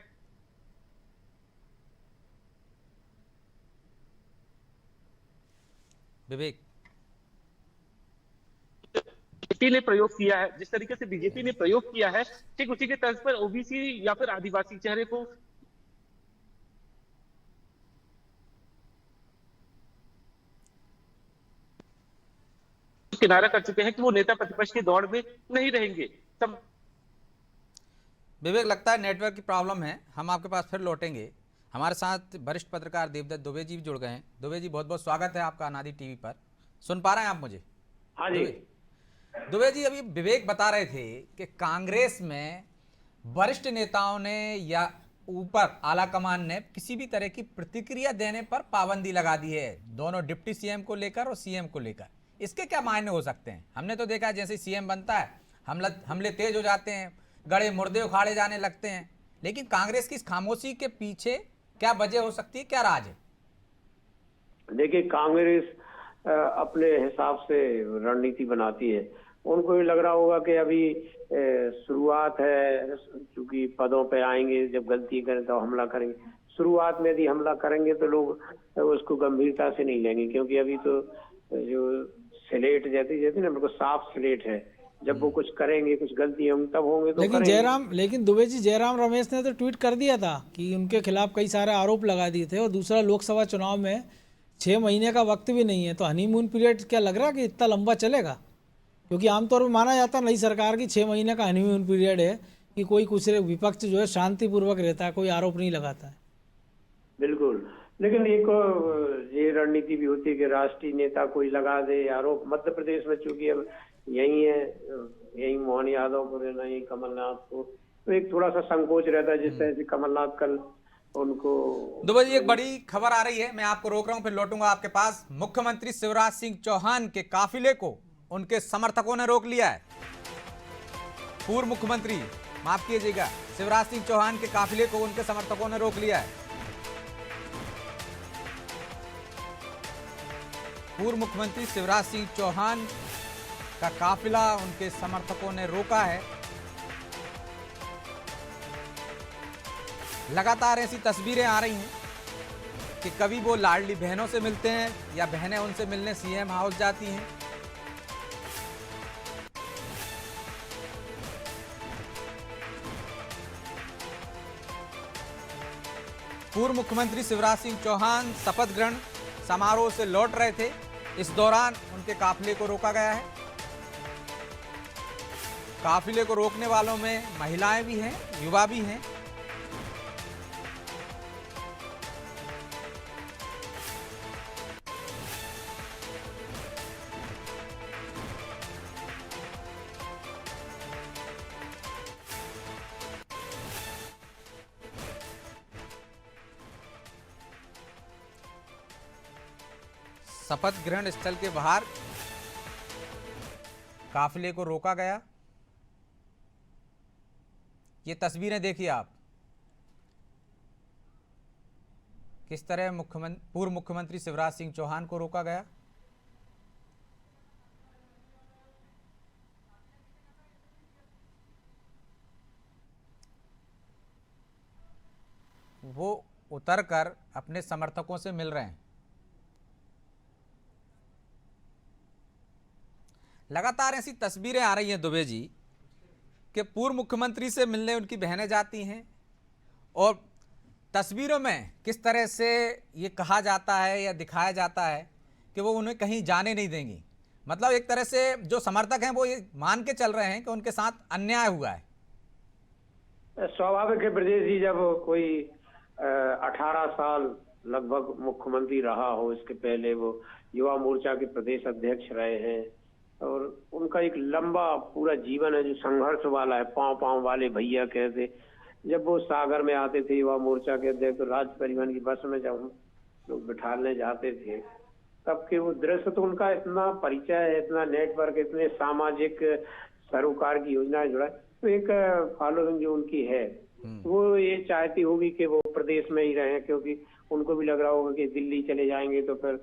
विवेक बीजेपी ने प्रयोग किया है, जिस तरीके से बीजेपी ने प्रयोग किया है ठीक उसी के तर्ज पर ओबीसी या फिर आदिवासी चेहरे को किनारा कर चुके हैं कि वो नेता प्रतिपक्ष की दौड़ में नहीं रहेंगे। सब विवेक, लगता है नेटवर्क की प्रॉब्लम है, हम आपके पास फिर लौटेंगे। हमारे साथ वरिष्ठ पत्रकार देवदत्त दुबे जी भी जुड़ गए हैं। दुबे जी, बहुत बहुत स्वागत है आपका अनादि टीवी पर। सुन पा रहे हैं आप मुझे? हाँ जी। दुबे जी, अभी विवेक बता रहे थे कि कांग्रेस में वरिष्ठ नेताओं ने या ऊपर आला कमान ने किसी भी तरह की प्रतिक्रिया देने पर पाबंदी लगा दी है, दोनों डिप्टी सीएम को लेकर और सीएम को लेकर। इसके क्या मायने हो सकते हैं? हमने तो देखा है जैसे सीएम बनता है हमले तेज हो जाते हैं, गड़े मुर्दे उखाड़े जाने लगते हैं, लेकिन कांग्रेस की इस खामोशी के पीछे क्या वजह हो सकती है, क्या राज है? देखिए, कांग्रेस अपने हिसाब से रणनीति बनाती है। उनको ये लग रहा होगा कि अभी शुरुआत है, चूंकि पदों पे आएंगे, जब गलती करें तो हमला करेंगे। शुरुआत में यदि हमला करेंगे तो लोग उसको गंभीरता से नहीं लेंगे, क्योंकि अभी तो जो स्लेट जैसी ना, बिल्कुल साफ स्लेट है। जब वो कुछ करेंगे, कुछ गलती होंगी तब होंगे तो लेकिन दुबे जी, जयराम रमेश ने तो ट्वीट कर दिया था कि उनके खिलाफ कई सारे आरोप लगा दिए थे। और दूसरा, लोकसभा चुनाव में 6 महीने का वक्त भी नहीं है, तो हनीमून पीरियड क्या लग रहा है कि इतना लंबा चलेगा? क्योंकि आमतौर पर माना जाता है नई सरकार की 6 महीने का हनीमून पीरियड है कि कोई कुछ विपक्ष जो है शांतिपूर्वक रहता है, कोई आरोप नहीं लगाता है। बिल्कुल, लेकिन एक ये रणनीति भी होती है कि राष्ट्रीय नेता कोई लगा दे आरोप। मध्य प्रदेश में चूंकि अब यही है, यही मोहन यादव को रहना, यही कमलनाथ को, तो एक थोड़ा सा संकोच रहता है। जिस तरह से कमलनाथ कल उनको दुबे जी, एक बड़ी खबर आ रही है, मैं आपको रोक रहा हूं, फिर लौटूंगा आपके पास। मुख्यमंत्री शिवराज सिंह चौहान के काफिले को उनके समर्थकों ने रोक लिया है। पूर्व मुख्यमंत्री, माफ कीजिएगा, शिवराज सिंह चौहान के काफिले को उनके समर्थकों ने रोक लिया है। पूर्व मुख्यमंत्री शिवराज सिंह चौहान का काफिला उनके समर्थकों ने रोका है। लगातार ऐसी तस्वीरें आ रही हैं कि कभी वो लाडली बहनों से मिलते हैं या बहनें उनसे मिलने सीएम हाउस जाती हैं। पूर्व मुख्यमंत्री शिवराज सिंह चौहान शपथ ग्रहण समारोह से लौट रहे थे, इस दौरान उनके काफिले को रोका गया है। काफिले को रोकने वालों में महिलाएं भी हैं, युवा भी हैं। शपथ ग्रहण स्थल के बाहर काफिले को रोका गया। ये तस्वीरें देखिए आप, किस तरह पूर्व मुख्यमंत्री शिवराज सिंह चौहान को रोका गया। वो उतरकर अपने समर्थकों से मिल रहे हैं। लगातार ऐसी तस्वीरें आ रही हैं दुबे जी कि पूर्व मुख्यमंत्री से मिलने उनकी बहनें जाती हैं और तस्वीरों में किस तरह से ये कहा जाता है या दिखाया जाता है कि वो उन्हें कहीं जाने नहीं देंगी। मतलब एक तरह से जो समर्थक हैं वो ये मान के चल रहे हैं कि उनके साथ अन्याय हुआ है। स्वाभाविक है ब्रजेश जी, जब कोई 18 साल लगभग मुख्यमंत्री रहा हो, इसके पहले वो युवा मोर्चा के प्रदेश अध्यक्ष रहे हैं और उनका एक लंबा पूरा जीवन है जो संघर्ष वाला है। पांव पांव वाले भैया कहते, जब वो सागर में आते थे युवा मोर्चा के अध्यक्ष, तो राज्य परिवहन की बस में जब हम लोग बिठाने जाते थे, तब के वो दृश्य, तो उनका इतना परिचय है, इतना नेटवर्क, इतने सामाजिक सरोकार की योजनाएं जुड़ा, तो एक फॉलोइंग जो उनकी है, वो ये चाहती होगी कि वो प्रदेश में ही रहें, क्योंकि उनको भी लग रहा होगा कि दिल्ली चले जाएंगे तो फिर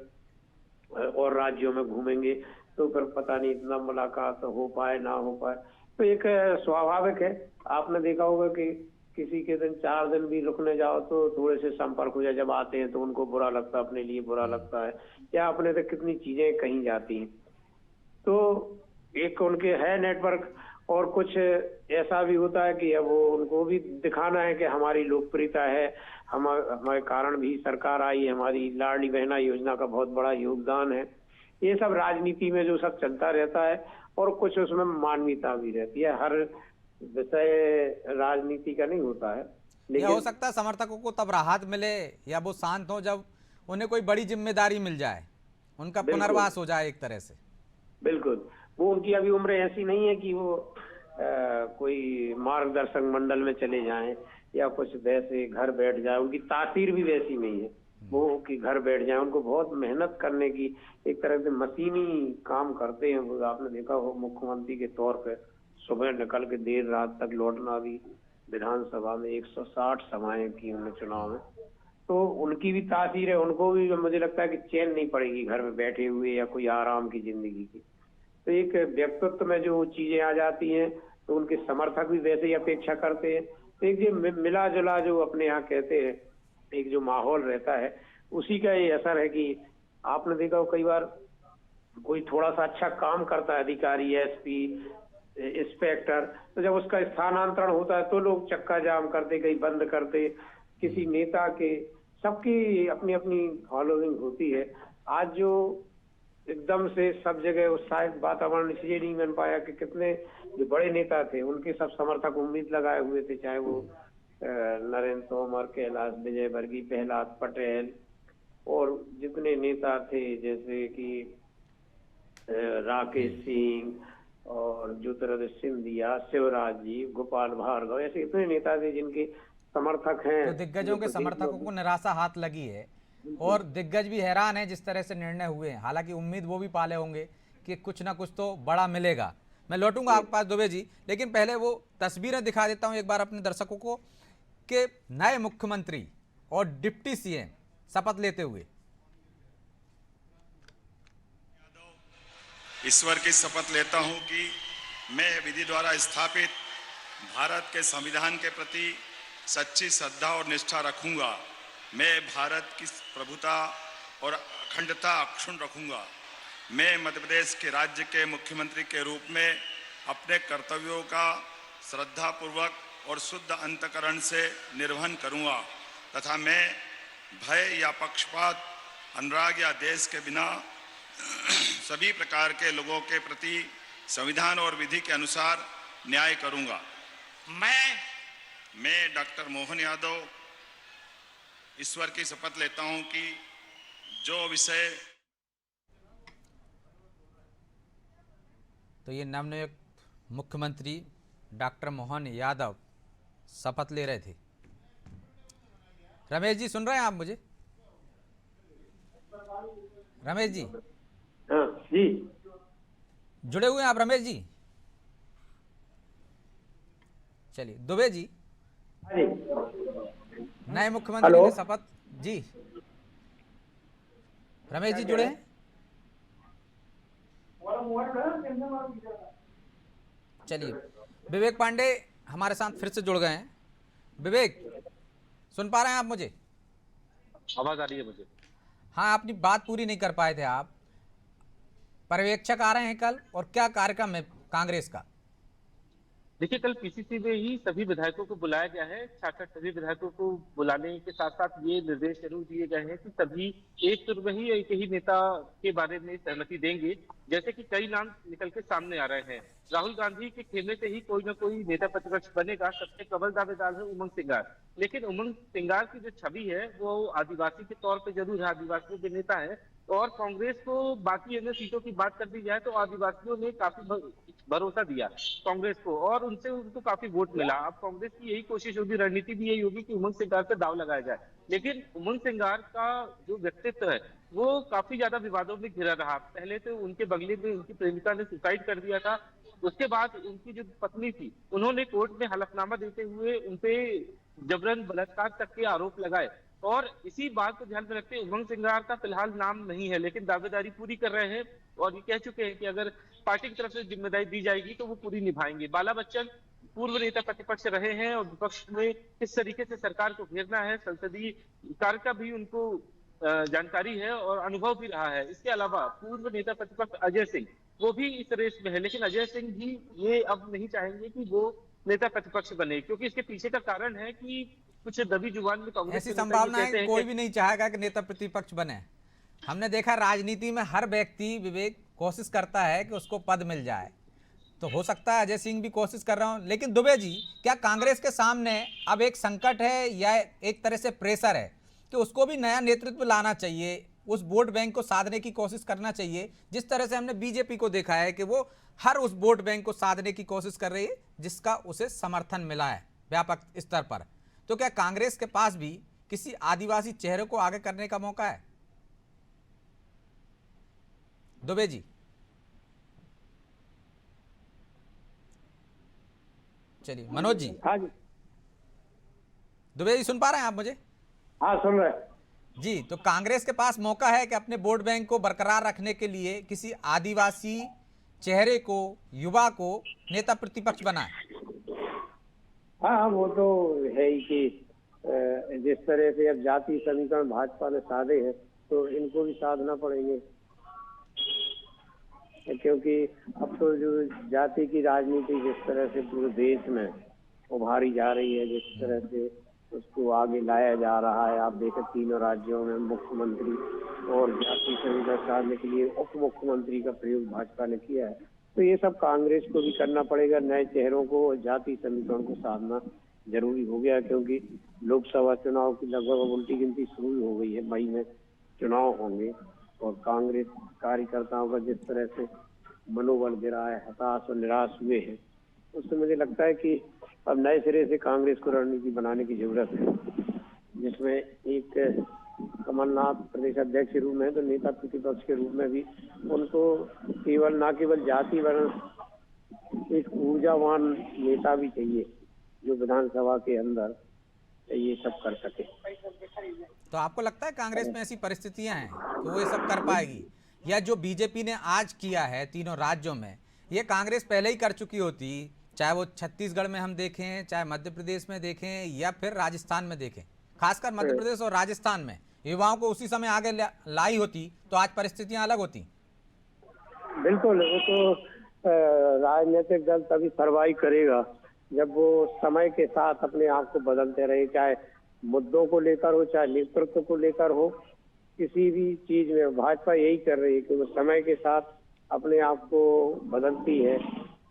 और राज्यों में घूमेंगे तो फिर पता नहीं इतना मुलाकात हो पाए ना हो पाए। तो एक स्वाभाविक है। आपने देखा होगा कि किसी के दिन 4 दिन भी रुकने जाओ तो थोड़े से संपर्क हो जाए, जब आते हैं तो उनको बुरा लगता है, अपने लिए बुरा लगता है, या अपने से कितनी चीजें कहीं जाती हैं। तो एक उनके है नेटवर्क, और कुछ ऐसा भी होता है कि अब वो उनको भी दिखाना है कि हमारी लोकप्रियता है, हमारे कारण भी सरकार आई, हमारी लाडली बहना योजना का बहुत बड़ा योगदान है। ये सब राजनीति में जो सब चलता रहता है, और कुछ उसमें मानवीयता भी रहती है। हर विषय राजनीति का नहीं होता है, लेकिन हो सकता है समर्थकों को तब राहत मिले या वो शांत हो जब उन्हें कोई बड़ी जिम्मेदारी मिल जाए, उनका पुनर्वास हो जाए एक तरह से। बिल्कुल, वो उनकी अभी उम्र ऐसी नहीं है कि वो कोई मार्गदर्शक मंडल में चले जाएं या कुछ वैसे घर बैठ जाए, उनकी तासीर भी वैसी नहीं है वो कि घर बैठ जाए। उनको बहुत मेहनत करने की, एक तरह से मशीनी काम करते हैं वो। आपने देखा हो मुख्यमंत्री के तौर पे सुबह निकल के देर रात तक लौटना, भी विधानसभा में 160 सभाएं की उन्होंने चुनाव में, तो उनकी भी तासीर है। उनको भी मुझे लगता है कि चैन नहीं पड़ेगी घर में बैठे हुए या कोई आराम की जिंदगी की। तो एक व्यक्तित्व में जो चीजें आ जाती हैं तो उनके समर्थक भी वैसे ही अपेक्षा करते हैं। तो एक जो मिला जुला जो अपने यहाँ कहते हैं एक जो माहौल रहता है, उसी का ये असर है कि आपने देखा हो कई बार कोई थोड़ा सा अच्छा काम करता है, अधिकारी, एसपी, इंस्पेक्टर, तो जब उसका स्थानांतरण होता है तो लोग चक्का जाम करते, कहीं बंद करते, किसी नेता के सबकी अपनी अपनी फॉलोइंग होती है। आज जो एकदम से सब जगह उत्साहित वातावरण इसलिए नहीं बन पाया कि कितने जो बड़े नेता थे उनके सब समर्थक उम्मीद लगाए हुए थे, चाहे वो नरेंद्र तोमर, कैलाश विजयवर्गीय, प्रहलाद पटेल और जितने नेता थे जैसे कि राकेश सिंह और ज्योतिरादित्य सिंधिया, शिवराज जी, गोपाल भार्गव, ऐसे इतने नेता थे जिनके समर्थक हैं। तो दिग्गजों के समर्थकों को निराशा हाथ लगी है और दिग्गज भी हैरान है जिस तरह से निर्णय हुए हैं। हालांकि उम्मीद वो भी पाले होंगे कि कुछ ना कुछ तो बड़ा मिलेगा। मैं लौटूंगा आपके पास दुबे जी, लेकिन पहले वो तस्वीरें दिखा देता हूं एक बार अपने दर्शकों को कि नए मुख्यमंत्री और डिप्टी सीएम शपथ लेते हुए। ईश्वर की शपथ लेता हूं कि मैं विधि द्वारा स्थापित भारत के संविधान के प्रति सच्ची श्रद्धा और निष्ठा रखूंगा। मैं भारत की प्रभुता और अखंडता अक्षुण्ण रखूंगा। मैं मध्य प्रदेश के राज्य के मुख्यमंत्री के रूप में अपने कर्तव्यों का श्रद्धापूर्वक और शुद्ध अंतःकरण से निर्वहन करूंगा तथा मैं भय या पक्षपात, अनुराग या देश के बिना सभी प्रकार के लोगों के प्रति संविधान और विधि के अनुसार न्याय करूंगा। मैं डॉक्टर मोहन यादव ईश्वर की शपथ लेता हूं कि जो विषय। तो ये नवनियुक्त मुख्यमंत्री डॉक्टर मोहन यादव शपथ ले रहे थे। रमेश जी सुन रहे हैं आप मुझे? रमेश जी? हाँ जी, जुड़े हुए हैं आप रमेश जी? चलिए दुबे जी, नए मुख्यमंत्री ने शपथ। जी रमेश जी जुड़े हैं? चलिए विवेक पांडे हमारे साथ फिर से जुड़ गए हैं। विवेक सुन पा रहे हैं आप मुझे? आवाज आ रही है मुझे? हाँ, अपनी बात पूरी नहीं कर पाए थे आप। पर्यवेक्षक आ रहे हैं कल, और क्या कार्यक्रम है कांग्रेस का? देखिए, कल पीसीसी में ही सभी विधायकों को बुलाया गया है। 66 सभी विधायकों को बुलाने के साथ साथ ये निर्देश जरूर दिए गए हैं कि सभी एक सुर में ही एक ही नेता के बारे में सहमति देंगे। जैसे कि कई नाम निकल के सामने आ रहे हैं। राहुल गांधी के खेमे से ही कोई ना कोई नेता प्रतिपक्ष बनेगा। सबसे प्रबल दावेदार है उमंग सिंगार, लेकिन उमंग सिंगार की जो छवि है वो आदिवासी के तौर पर जरूर है, आदिवासियों के नेता है। और कांग्रेस को बाकी अन्य सीटों की बात कर दी जाए तो आदिवासियों ने काफी भरोसा दिया कांग्रेस को और उनसे उनको काफी वोट मिला। अब कांग्रेस की यही कोशिश होगी, रणनीति भी यही होगी कि उमंग सिंगार पर दाव लगाया जाए। लेकिन उमंग सिंगार का जो व्यक्तित्व है वो काफी ज्यादा विवादों में घिरा रहा। पहले तो उनके बंगले में उनकी प्रेमिका ने सुसाइड कर दिया था। उसके बाद उनकी जो पत्नी थी उन्होंने कोर्ट में हलफनामा देते हुए उनपे जबरन बलात्कार तक के आरोप लगाए। और इसी बात को ध्यान में रखते उमंग सिंगार का फिलहाल नाम नहीं है, लेकिन दावेदारी पूरी कर रहे हैं और ये कह चुके हैं कि अगर पार्टी की तरफ से जिम्मेदारी दी जाएगी तो वो पूरी निभाएंगे। बाला बच्चन पूर्व नेता प्रतिपक्ष रहे हैं और विपक्ष में किस तरीके से सरकार को घेरना है, संसदीय कार्य का भी उनको जानकारी है और अनुभव भी रहा है। इसके अलावा पूर्व नेता प्रतिपक्ष अजय सिंह वो भी इस रेस में है, लेकिन अजय सिंह भी ये अब नहीं चाहेंगे कि वो नेता प्रतिपक्ष बने, क्योंकि इसके पीछे का कारण है कि कुछ दबी जुबान में कांग्रेस ऐसी संभावना है कोई भी नहीं चाहेगा कि नेता प्रतिपक्ष बने। हमने देखा राजनीति में हर व्यक्ति विवेक कोशिश करता है कि उसको पद मिल जाए, तो हो सकता है अजय सिंह भी कोशिश कर रहा हूं। लेकिन दुबे जी, क्या कांग्रेस के सामने अब एक संकट है या एक तरह से प्रेशर है कि उसको भी नया नेतृत्व लाना चाहिए, उस वोट बैंक को साधने की कोशिश करना चाहिए, जिस तरह से हमने बीजेपी को देखा है कि वो हर उस वोट बैंक को साधने की कोशिश कर रही है जिसका उसे समर्थन मिला है व्यापक स्तर पर। तो क्या कांग्रेस के पास भी किसी आदिवासी चेहरे को आगे करने का मौका है? दुबे जी, चलिए मनोज जी। हाँ जी, दुबे जी सुन पा रहे हैं आप मुझे? हाँ सुन रहे हैं जी। तो कांग्रेस के पास मौका है कि अपने वोट बैंक को बरकरार रखने के लिए किसी आदिवासी चेहरे को, युवा को नेता प्रतिपक्ष बनाए। हाँ, वो तो है ही कि जिस तरह से अब जाति समीकरण भाजपा ने साधे हैं तो इनको भी साधना पड़ेंगे, क्योंकि अब तो जो जाति की राजनीति जिस तरह से पूरे देश में उभारी जा रही है, जिस तरह से उसको आगे लाया जा रहा है। आप देखें तीनों राज्यों में मुख्यमंत्री और जाति संहिता साधने के लिए उप मुख्यमंत्री का प्रयोग भाजपा ने किया है। तो ये सब कांग्रेस को भी करना पड़ेगा। नए चेहरों को, जाति समीकरण को साधना जरूरी हो गया, क्योंकि लोकसभा चुनाव की लगभग उल्टी गिनती शुरू हो गई है। मई में चुनाव होंगे और कांग्रेस कार्यकर्ताओं का जिस तरह से मनोबल गिरा है, हताश और निराश हुए हैं, उससे मुझे लगता है कि अब नए सिरे से कांग्रेस को रणनीति बनाने की जरूरत है, जिसमें एक कमलनाथ प्रदेश अध्यक्ष के रूप में, तो नेता प्रतिपक्ष के रूप में भी उनको न केवल जाति वर्ण एक ऊर्जावान नेता भी चाहिए जो विधानसभा के अंदर ये सब कर सके। तो आपको लगता है कांग्रेस में ऐसी परिस्थितियां हैं कि वो ये सब कर पाएगी, या जो बीजेपी ने आज किया है तीनों राज्यों में, ये कांग्रेस पहले ही कर चुकी होती, चाहे वो छत्तीसगढ़ में हम देखें, चाहे मध्य प्रदेश में देखें, या फिर राजस्थान में देखें। खासकर मध्य प्रदेश और राजस्थान में युवाओं को उसी समय आगे लाई होती तो आज परिस्थितियां अलग होती। बिल्कुल, वो तो राजनीतिक दल तभी सर्वाइव करेगा जब वो समय के साथ अपने आप को बदलते रहे, चाहे मुद्दों को लेकर हो, चाहे नेतृत्व को लेकर हो, किसी भी चीज में। भाजपा यही कर रही है कि वो समय के साथ अपने आप को बदलती है।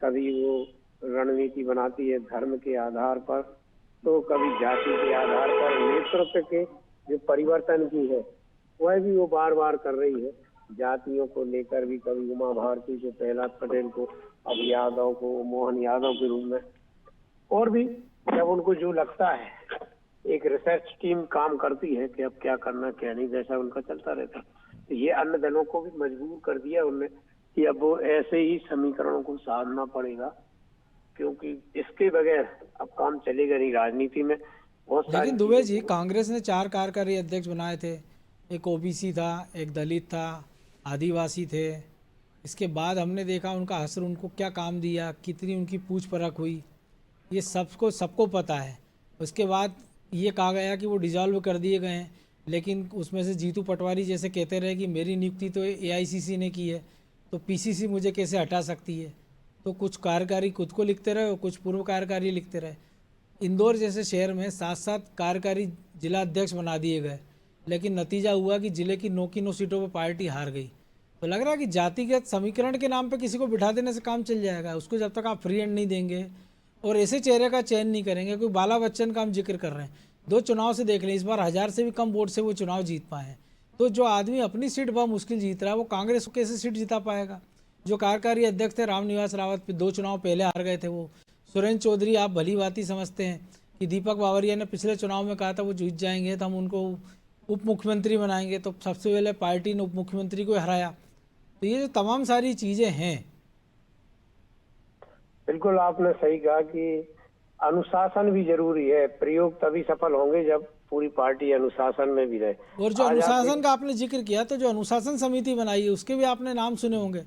कभी वो रणनीति बनाती है धर्म के आधार पर, तो कभी जाति के आधार पर। नेतृत्व के जो परिवर्तन की है वह भी वो बार बार कर रही है। जातियों को लेकर भी कभी उमा भारती को, प्रहलाद पटेल को, अब यादव को, मोहन यादव के रूप में, और भी जब उनको जो लगता है, एक रिसर्च टीम काम करती है कि अब क्या करना क्या नहीं, जैसा उनका चलता रहता। तो ये अन्य दलों को भी मजबूर कर दिया उनने कि अब वो ऐसे ही समीकरणों को साधना पड़ेगा, क्योंकि इसके बगैर अब काम चलेगा नहीं राजनीति में। लेकिन दुबे जी, कांग्रेस ने 4 कार्यकारी अध्यक्ष बनाए थे, एक ओबीसी था, एक दलित था, आदिवासी थे। इसके बाद हमने देखा उनका असर, उनको क्या काम दिया, कितनी उनकी पूछ परख हुई, ये सबको पता है। उसके बाद ये कहा गया कि वो डिजॉल्व कर दिए गए हैं, लेकिन उसमें से जीतू पटवारी जैसे कहते रहे कि मेरी नियुक्ति तो एआईसीसी ने की है, तो पीसीसी मुझे कैसे हटा सकती है। तो कुछ कार्यकारी खुद को लिखते रहे और कुछ पूर्व कार्यकारी लिखते रहे। इंदौर जैसे शहर में 7-7 कार्यकारी जिला अध्यक्ष बना दिए गए, लेकिन नतीजा हुआ कि जिले की 9 की 9 सीटों पर पार्टी हार गई। तो लग रहा है कि जातिगत समीकरण के नाम पे किसी को बिठा देने से काम चल जाएगा। उसको जब तक आप फ्री हैंड नहीं देंगे और ऐसे चेहरे का चयन नहीं करेंगे। कोई बाला बच्चन का हम जिक्र कर रहे हैं, 2 चुनाव से देख लें, इस बार 1000 से भी कम वोट से वो चुनाव जीत पाए हैं। तो जो आदमी अपनी सीट बहुत मुश्किल जीत रहा है, वो कांग्रेस को कैसे सीट जिता पाएगा। जो कार्यकारी अध्यक्ष थे रामनिवास रावत, 2 चुनाव पहले हार गए थे वो। सुरेंद्र चौधरी, आप भली बात समझते हैं कि दीपक बावरिया ने पिछले चुनाव में कहा था वो जीत जाएंगे तो हम उनको उप मुख्यमंत्री बनाएंगे, तो सबसे पहले पार्टी ने उप मुख्यमंत्री को हराया। तो ये जो तमाम सारी चीज़ें हैं। बिल्कुल आपने सही कहा कि अनुशासन भी जरूरी है। प्रयोग तभी सफल होंगे जब पूरी पार्टी अनुशासन में भी रहे। और जो अनुशासन का आपने जिक्र किया, तो जो अनुशासन समिति बनाई है उसके भी आपने नाम सुने होंगे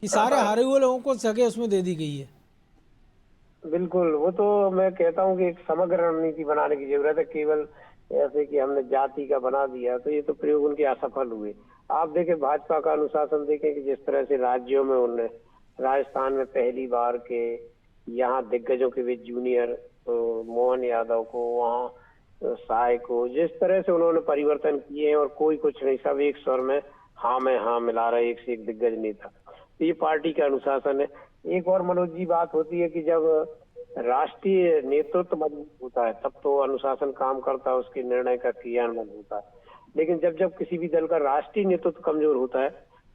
कि सारे हारे हुए लोगों को जगह उसमें दे दी गई है। बिल्कुल, वो तो मैं कहता हूँ कि एक समग्र रणनीति बनाने की जरूरत है। केवल ऐसे कि हमने जाति का बना दिया तो ये तो प्रयोग उनके असफल हुए। आप देखें भाजपा का अनुशासन देखें कि जिस तरह से राज्यों में उन्होंने, राजस्थान में पहली बार के यहाँ दिग्गजों के बीच जूनियर तो मोहन यादव को, वहाँ साय को, जिस तरह से उन्होंने परिवर्तन किए हैं और कोई कुछ नहीं, सब एक स्वर में हाँ में हाँ मिला रहे, एक से एक दिग्गज नेता। तो ये पार्टी का अनुशासन है। एक और मनोज जी बात होती है कि जब राष्ट्रीय नेतृत्व मजबूत होता है तब तो अनुशासन काम करता है, उसके निर्णय का क्रियान्वयन होता है। लेकिन जब किसी भी दल का राष्ट्रीय नेतृत्व कमजोर होता है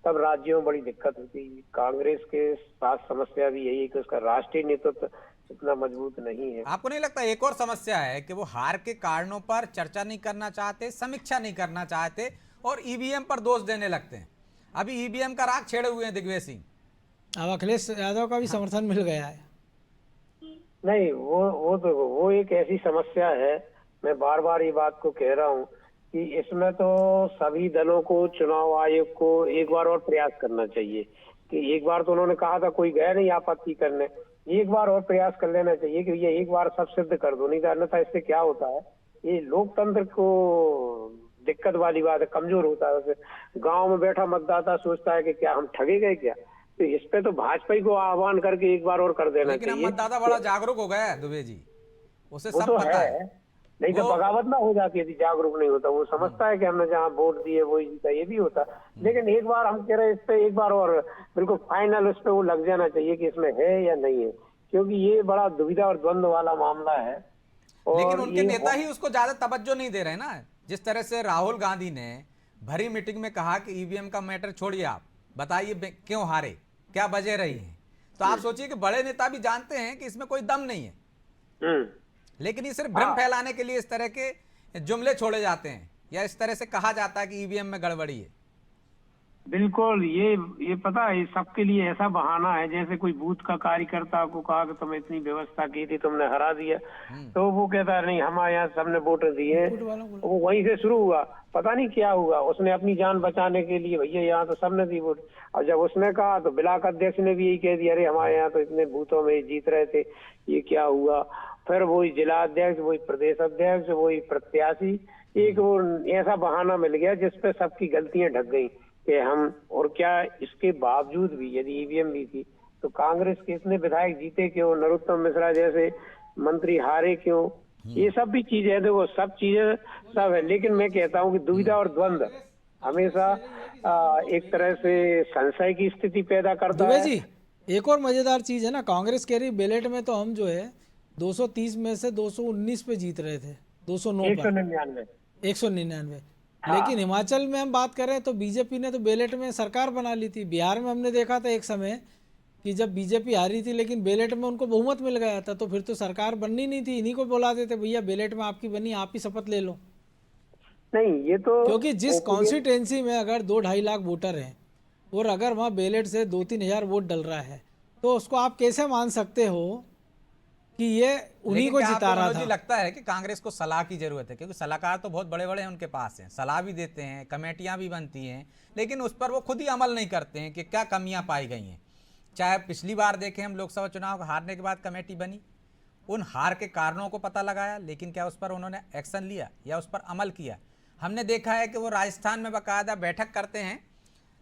तब राज्यों में बड़ी दिक्कत होती है। कांग्रेस के साथ समस्या भी यही है कि उसका राष्ट्रीय नेतृत्व इतना मजबूत नहीं है। आपको नहीं लगता एक और समस्या है कि वो हार के कारणों पर चर्चा नहीं करना चाहते, समीक्षा नहीं करना चाहते और ईवीएम पर दोष देने लगते हैं। अभी ईवीएम का राग छेड़े हुए हैं दिग्विजय सिंह। अब अखिलेश यादव का भी समर्थन मिल गया है। नहीं, वो एक ऐसी समस्या है, मैं बार बार ये बात को कह रहा हूँ कि इसमें तो सभी दलों को, चुनाव आयोग को एक बार और प्रयास करना चाहिए कि एक बार तो उन्होंने कहा था कोई गया नहीं आपत्ति करने, एक बार और प्रयास कर लेना चाहिए कि ये एक बार सब सिद्ध कर दो। नहीं तो अन्यथा इससे क्या होता है, ये लोकतंत्र को दिक्कत वाली बात है, कमजोर होता है। गांव में बैठा मतदाता सोचता है कि क्या हम ठगे गए क्या, तो इस पे तो भाजपा ही को आह्वान करके एक बार और कर देना चाहिए। लेकिन मतदाता बड़ा जागरूक हो गया है दुबे जी, उसे सब पता है। नहीं तो वो- बगावत ना हो जाती यदि जागरूक नहीं होता। वो समझता है कि हमने जहाँ वोट दिए वही जीता, ये भी होता। लेकिन एक बार हम कह रहे हैं इस पे एक बार और बिल्कुल फाइनल उस पे वो लग जाना चाहिए कि इसमें है या नहीं है, क्योंकि ये बड़ा दुविधा और द्वंद्व वाला मामला है। लेकिन और उनके ये नेता ही उसको ज्यादा तवज्जो नहीं दे रहे ना। जिस तरह से राहुल गांधी ने भरी मीटिंग में कहा कि ईवीएम का मैटर छोड़िए, आप बताइए क्यों हारे, क्या वजह रही है। तो आप सोचिए कि बड़े नेता भी जानते हैं कि इसमें कोई दम नहीं है, लेकिन ये सिर्फ भ्रम फैलाने के लिए इस तरह के जुमले छोड़े जाते हैं या इस तरह से कहा जाता है कि ईवीएम में गड़बड़ी है। बिल्कुल, ये पता है, सबके लिए ऐसा बहाना है जैसे कोई बूथ का कार्यकर्ता को कहा कि तुम इतनी व्यवस्था की थी, तुमने हरा दिया, तो वो कहता है नहीं हमारे यहाँ सबने वोट दिए। वो वहीं से शुरू हुआ, पता नहीं क्या हुआ, उसने अपनी जान बचाने के लिए भैया यहाँ तो सबने दी वोट। और जब उसने कहा तो ब्लॉक अध्यक्ष ने भी यही कह दिया, अरे हमारे यहाँ तो इतने बूथों में जीत रहे थे, ये क्या हुआ। फिर वही जिला अध्यक्ष, वही प्रदेश अध्यक्ष, वही प्रत्याशी, एक वो ऐसा बहाना मिल गया जिसपे सबकी गलतियां ढक गई कि हम। और क्या इसके बावजूद भी यदि ईवीएम भी थी तो कांग्रेस के इतने विधायक जीते क्यों, नरोत्तम मिश्रा जैसे मंत्री हारे क्यों, ये सब भी चीजें हैं। देखो सब चीजें सब है, लेकिन मैं कहता हूँ कि दुविधा और द्वंद्व हमेशा एक तरह से संशय की स्थिति पैदा करता दुबे है। जी, एक और मजेदार चीज है ना, कांग्रेस कह रही बैलेट में तो हम जो है 230 में से 219 पे जीत रहे थे, 209 पर 199। लेकिन हिमाचल में हम बात करें तो बीजेपी ने तो बैलेट में सरकार बना ली थी। बिहार में हमने देखा था एक समय कि जब बीजेपी हारी थी लेकिन बैलेट में उनको बहुमत मिल गया था, तो फिर तो सरकार बननी नहीं थी, इन्हीं को बुला देते भैया बैलेट में आपकी बनी, आप ही शपथ ले लो। नहीं ये तो क्योंकि जिस कॉन्स्टिट्यूंसी में अगर 2-2.5 लाख वोटर हैं और अगर वहाँ बैलेट से 2-3 हजार वोट डल रहा है, तो उसको आप कैसे मान सकते हो कि ये उन्हीं को जिता रहा था। लगता है कि कांग्रेस को सलाह की जरूरत है, क्योंकि सलाहकार तो बहुत बड़े बड़े हैं उनके पास हैं, सलाह भी देते हैं, कमेटियां भी बनती हैं, लेकिन उस पर वो खुद ही अमल नहीं करते हैं कि क्या कमियां पाई गई हैं। चाहे पिछली बार देखें हम, लोकसभा चुनाव हारने के बाद कमेटी बनी, उन हार के कारणों को पता लगाया, लेकिन क्या उस पर उन्होंने एक्शन लिया या उस पर अमल किया। हमने देखा है कि वो राजस्थान में बाकायदा बैठक करते हैं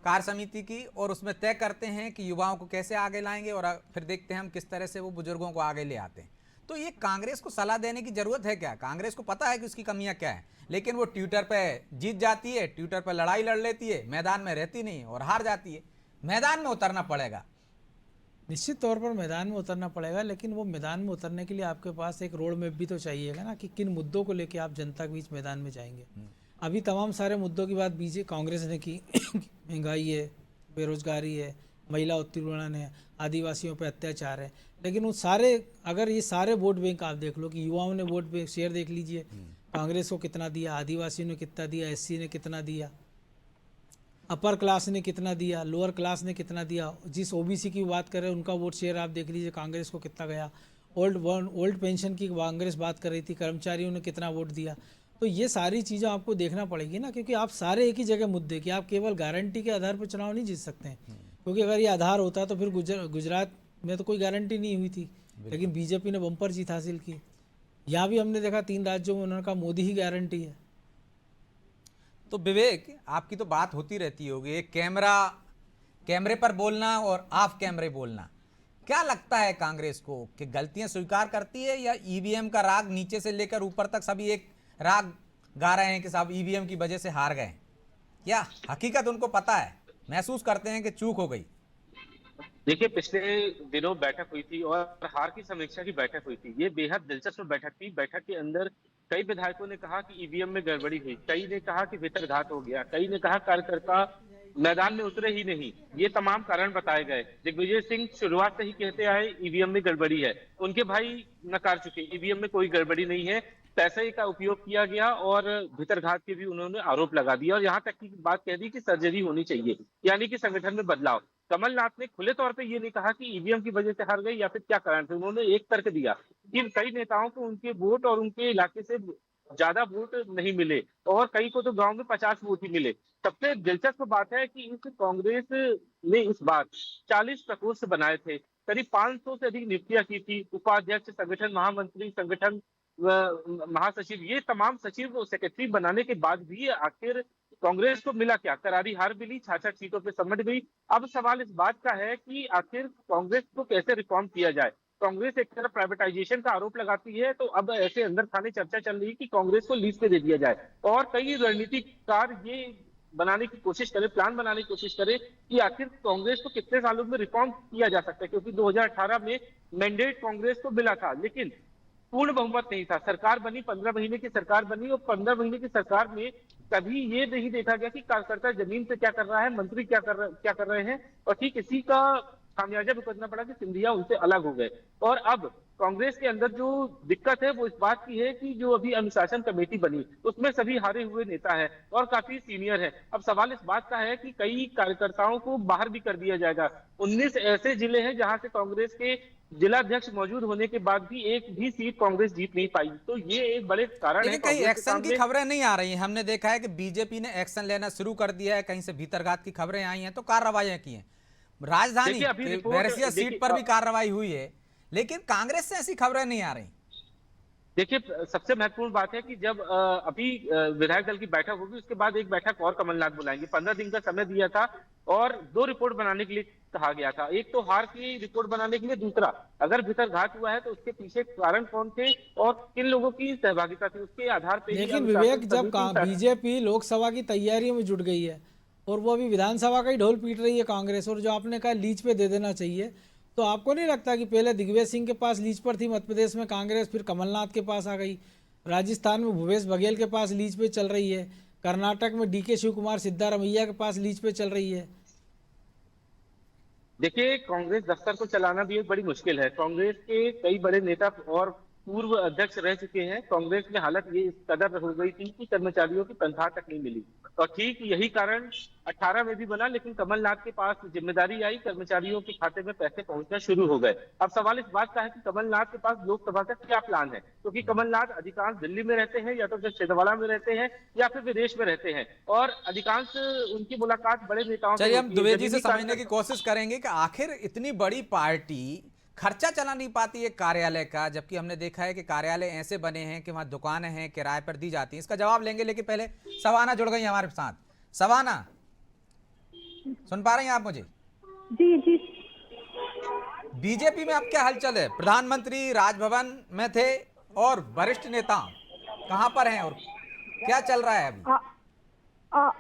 कार्य समिति की और उसमें तय करते हैं कि युवाओं को कैसे आगे लाएंगे और फिर देखते हैं हम किस तरह से वो बुजुर्गों को आगे ले आते हैं। तो ये कांग्रेस को सलाह देने की जरूरत है क्या? कांग्रेस को पता है कि उसकी कमियां क्या है, लेकिन वो ट्विटर पे जीत जाती है, ट्विटर पे लड़ाई लड़ लेती है, मैदान में रहती नहीं और हार जाती है। मैदान में उतरना पड़ेगा, निश्चित तौर पर मैदान में उतरना पड़ेगा, लेकिन वो मैदान में उतरने के लिए आपके पास एक रोड मैप भी तो चाहिएगा ना कि किन मुद्दों को लेकर आप जनता के बीच मैदान में जाएंगे। अभी तमाम सारे मुद्दों की बात कांग्रेस ने की महंगाई है, बेरोजगारी है, महिला उत्पीड़न है, आदिवासियों पर अत्याचार है, लेकिन उन सारे अगर ये सारे वोट बैंक आप देख लो कि युवाओं ने वोट बैंक शेयर देख लीजिए, कांग्रेस को कितना दिया, आदिवासियों ने कितना दिया, एससी ने कितना दिया, अपर क्लास ने कितना दिया, लोअर क्लास ने कितना दिया, जिस ओबीसी की बात करें उनका वोट शेयर आप देख लीजिए कांग्रेस को कितना गया, ओल्ड पेंशन की कांग्रेस बात कर रही थी, कर्मचारियों ने कितना वोट दिया। तो ये सारी चीज़ें आपको देखना पड़ेगी ना, क्योंकि आप सारे एक ही जगह मुद्दे कि आप केवल गारंटी के आधार पर चुनाव नहीं जीत सकते हैं, क्योंकि अगर ये आधार होता तो फिर गुजरात में तो कोई गारंटी नहीं हुई थी, लेकिन बीजेपी ने बम्पर जीत हासिल की। यहाँ भी हमने देखा 3 राज्यों में उन्होंने कहा मोदी ही गारंटी है। तो विवेक, आपकी तो बात होती रहती होगी, एक कैमरे पर बोलना और ऑफ कैमरे बोलना, क्या लगता है कांग्रेस को कि गलतियां स्वीकार करती है या ईवीएम का राग नीचे से लेकर ऊपर तक सभी एक राग गा रहे हैं कि साहब ईवीएम की वजह से हार गए? क्या हकीकत उनको पता है, महसूस करते हैं कि चूक हो गई? देखिए, पिछले दिनों बैठक हुई थी और हार की समीक्षा की बैठक हुई थी। ये बेहद दिलचस्प बैठक थी। बैठक के अंदर कई विधायकों ने कहा कि ईवीएम में गड़बड़ी हुई, कई ने कहा कि भितरघात हो गया, कई ने कहा कार्यकर्ता मैदान में उतरे ही नहीं। ये तमाम कारण बताए गए। दिग्विजय सिंह शुरुआत से ही कहते आए ईवीएम में गड़बड़ी है, उनके भाई नकार चुके, ईवीएम में कोई गड़बड़ी नहीं है, पैसे का उपयोग किया गया और भितरघात के भी उन्होंने आरोप लगा दिया और यहाँ तक की बात कह दी कि सर्जरी होनी चाहिए, यानी कि संगठन में बदलाव। कमलनाथ ने खुले तौर पे ये नहीं कहा कि ईवीएम की वजह से हार गई या फिर क्या कारण थे, उन्होंने एक तर्क दिया कि कई नेताओं को उनके वोट और उनके इलाके से ज्यादा वोट नहीं मिले और कई को तो गांव में 50 वोट ही मिले। सबसे दिलचस्प बात है कि इस कांग्रेस ने इस बार 40 प्रकोष्ठ बनाए थे, करीब 500 से अधिक नियुक्तियां की थी, उपाध्यक्ष, संगठन महामंत्री, संगठन महासचिव, ये तमाम सचिव सेक्रेटरी बनाने के बाद भी आखिर कांग्रेस को मिला क्या? करारी हार मिली, 66 सीटों पे समझ गई। अब सवाल इस बात का है कि आखिर कांग्रेस को कैसे रिफॉर्म किया जाए। कांग्रेस एक तरफ प्राइवेटाइजेशन का आरोप लगाती है, तो अब ऐसे अंदर खाने चर्चा चल रही है कि कांग्रेस को लीज पे दे दिया जाए। और कई रणनीतिकार ये बनाने की कोशिश करें, प्लान बनाने की कोशिश करें कि आखिर कांग्रेस को कितने सालों में रिफॉर्म किया जा सकता है, क्योंकि 2018 में मैंडेट कांग्रेस को मिला था, लेकिन पूर्ण बहुमत नहीं था। सरकार बनी, 15 महीने की सरकार बनी, और 15 महीने की सरकार में कभी ये नहीं देखा गया कि कार्यकर्ता जमीन पे क्या कर रहा है, मंत्री क्या कर रहे हैं। और ठीक इसी का खामियाजा भुगतना पड़ा कि सिंधिया उनसे अलग हो गए। और अब कांग्रेस के अंदर जो दिक्कत है वो इस बात की है कि जो अभी अनुशासन कमेटी बनी उसमें सभी हारे हुए नेता है और काफी सीनियर है। अब सवाल इस बात का है कि कई कार्यकर्ताओं को बाहर भी कर दिया जाएगा। 19 ऐसे जिले हैं जहां से कांग्रेस के जिलाध्यक्ष मौजूद होने के बाद भी एक भी सीट कांग्रेस जीत नहीं पाई। तो ये एक बड़े कारण है। लेकिन कहीं एक्शन की खबरें नहीं आ रही हैं। हमने देखा है कि बीजेपी ने एक्शन लेना शुरू कर दिया है, कहीं से भीतरघात की खबरें आई हैं, तो कार्रवाइयां की हैं। राजधानी बैरसिया सीट पर भी कार्रवाई हुई है, लेकिन कांग्रेस से ऐसी खबरें नहीं आ रही। देखिए, सबसे महत्वपूर्ण बात है कि जब अभी विधायक दल की बैठक होगी, उसके बाद एक बैठक और कमलनाथ बुलाएंगे। 15 दिन का समय दिया था और 2 रिपोर्ट बनाने के लिए कहा गया था। एक तो हार की रिपोर्ट बनाने के लिए, दूसरा अगर भीतरघात हुआ है तो उसके पीछे कारण कौन थे और किन लोगों की सहभागिता थी, उसके आधार पर। लेकिन विवेक, जब बीजेपी लोकसभा की तैयारी में जुट गई है और वो अभी विधानसभा का ही ढोल पीट रही है कांग्रेस, और जो आपने कहा लीज पे दे देना चाहिए, तो आपको नहीं लगता कि पहले दिग्विजय सिंह के पास लीज पर थी मध्य प्रदेश में कांग्रेस, फिर कमलनाथ के पास आ गई, राजस्थान में भूपेश बघेल के पास लीज पे चल रही है, कर्नाटक में डीके शिव कुमार सिद्धारमैया के पास लीज पे चल रही है? देखिए, कांग्रेस दफ्तर को चलाना भी एक बड़ी मुश्किल है। कांग्रेस के कई बड़े नेता और पूर्व अध्यक्ष रह चुके हैं। कांग्रेस में हालत ये इस कदर हो गई थी कि कर्मचारियों की तनख्वाह तक नहीं मिली, और ठीक यही कारण 18 में भी बना, लेकिन कमलनाथ के पास जिम्मेदारी आई, कर्मचारियों के खाते में पैसे पहुंचना शुरू हो गए। अब सवाल इस बात का है कि कमलनाथ के पास लोकसभा का क्या प्लान है, क्योंकि कमलनाथ अधिकांश दिल्ली में रहते हैं, या तो फिर छिंदवाड़ा में रहते हैं, या फिर विदेश में रहते हैं, और अधिकांश उनकी मुलाकात बड़े नेताओं से। चलिए, हम द्विवेदी से समझने की कोशिश करेंगे कि आखिर इतनी बड़ी पार्टी खर्चा चला नहीं पाती है कार्यालय का, जबकि हमने देखा है कि कार्यालय ऐसे बने हैं कि वहां दुकानें हैं, किराए पर दी जाती हैं। इसका जवाब लेंगे, लेकिन पहले सवाना जुड़ गई हमारे साथ। सवाना, सुन पा रही हैं आप मुझे? जी जी। बीजेपी में अब क्या हलचल है? प्रधानमंत्री राजभवन में थे और वरिष्ठ नेता कहां पर हैं और क्या चल रहा है अभी?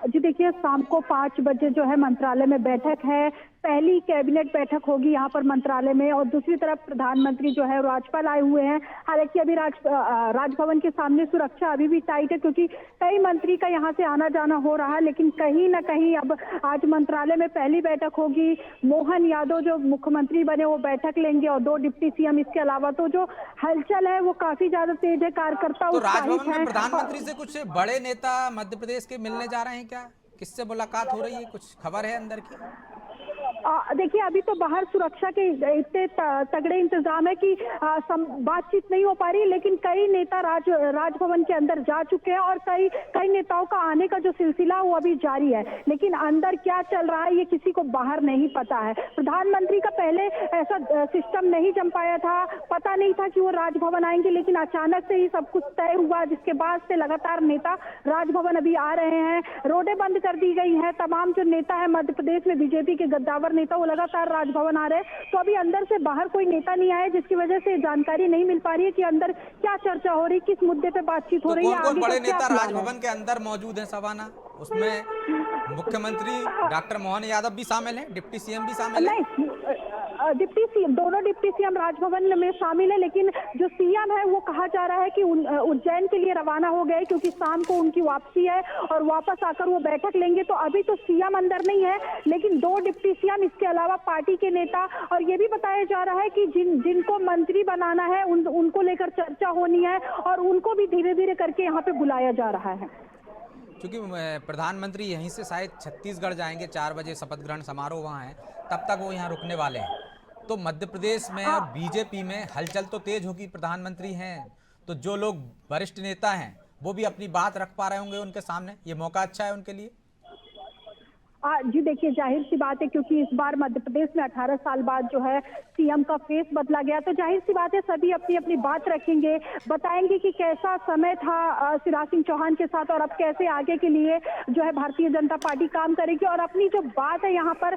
जी देखिए, शाम को 5 बजे जो है मंत्रालय में बैठक है। पहली कैबिनेट बैठक होगी यहाँ पर मंत्रालय में, और दूसरी तरफ प्रधानमंत्री जो है राज्यपाल आए हुए हैं। हालांकि अभी राजभवन के सामने सुरक्षा अभी भी टाइट है, क्योंकि कई मंत्री का यहाँ से आना जाना हो रहा है। लेकिन कहीं ना कहीं अब आज मंत्रालय में पहली बैठक होगी। मोहन यादव जो मुख्यमंत्री बने वो बैठक लेंगे, और 2 डिप्टी सीएम। इसके अलावा तो जो हलचल है वो काफी ज्यादा तेज है, कार्यकर्ता तो राजभवन में प्रधानमंत्री से कुछ बड़े नेता मध्य प्रदेश के मिलने जा रहे हैं क्या? किससे मुलाकात हो रही है? कुछ खबर है अंदर की? देखिए, अभी तो बाहर सुरक्षा के इतने तगड़े इंतजाम है कि बातचीत नहीं हो पा रही, लेकिन कई नेता राजभवन के अंदर जा चुके हैं, और कई नेताओं का आने का जो सिलसिला वो अभी जारी है। लेकिन अंदर क्या चल रहा है ये किसी को बाहर नहीं पता है। प्रधानमंत्री का पहले ऐसा सिस्टम नहीं जम पाया था, पता नहीं था कि वो राजभवन आएंगे, लेकिन अचानक से ही सब कुछ तय हुआ, जिसके बाद से लगातार नेता राजभवन अभी आ रहे हैं। रोडें बंद कर दी गई है। तमाम जो नेता है मध्य प्रदेश में बीजेपी के गद्दावर नेता वो लगातार राजभवन आ रहे हैं। तो अभी अंदर से बाहर कोई नेता नहीं आया, जिसकी वजह से जानकारी नहीं मिल पा रही है कि अंदर क्या चर्चा हो रही, किस मुद्दे पे बातचीत हो रही है। कौन बड़े नेता राजभवन के अंदर मौजूद है सवाना? उसमें मुख्यमंत्री डॉक्टर मोहन यादव भी शामिल है, डिप्टी सीएम भी शामिल है? डिप्टी सीएम, दोनों डिप्टी सीएम राजभवन में शामिल है, लेकिन जो सीएम है वो कहा जा रहा है कि उज्जैन के लिए रवाना हो गए, क्योंकि शाम को उनकी वापसी है और वापस आकर वो बैठक लेंगे। तो अभी तो सीएम अंदर नहीं है, लेकिन 2 डिप्टी सीएम, इसके अलावा पार्टी के नेता, और ये भी बताया जा रहा है कि जिनको मंत्री बनाना है उनको लेकर चर्चा होनी है, और उनको भी धीरे धीरे करके यहाँ पे बुलाया जा रहा है। क्योंकि प्रधानमंत्री यहीं से शायद छत्तीसगढ़ जाएंगे, 4 बजे शपथ ग्रहण समारोह वहाँ है, तब तक वो यहाँ रुकने वाले हैं। तो मध्य प्रदेश में और बीजेपी में हलचल तो तेज होगी। प्रधानमंत्री हैं तो जो लोग वरिष्ठ नेता हैं वो भी अपनी बात रख पा रहे होंगे उनके सामने, ये मौका अच्छा है उनके लिए। जी देखिए, जाहिर सी बात है क्योंकि इस बार मध्य प्रदेश में 18 साल बाद जो है सीएम का फेस बदला गया, तो जाहिर सी बात है सभी अपनी अपनी बात रखेंगे, बताएंगे कि कैसा समय था शिवराज सिंह चौहान के साथ और अब कैसे आगे के लिए जो है भारतीय जनता पार्टी काम करेगी। और अपनी जो बात है यहाँ पर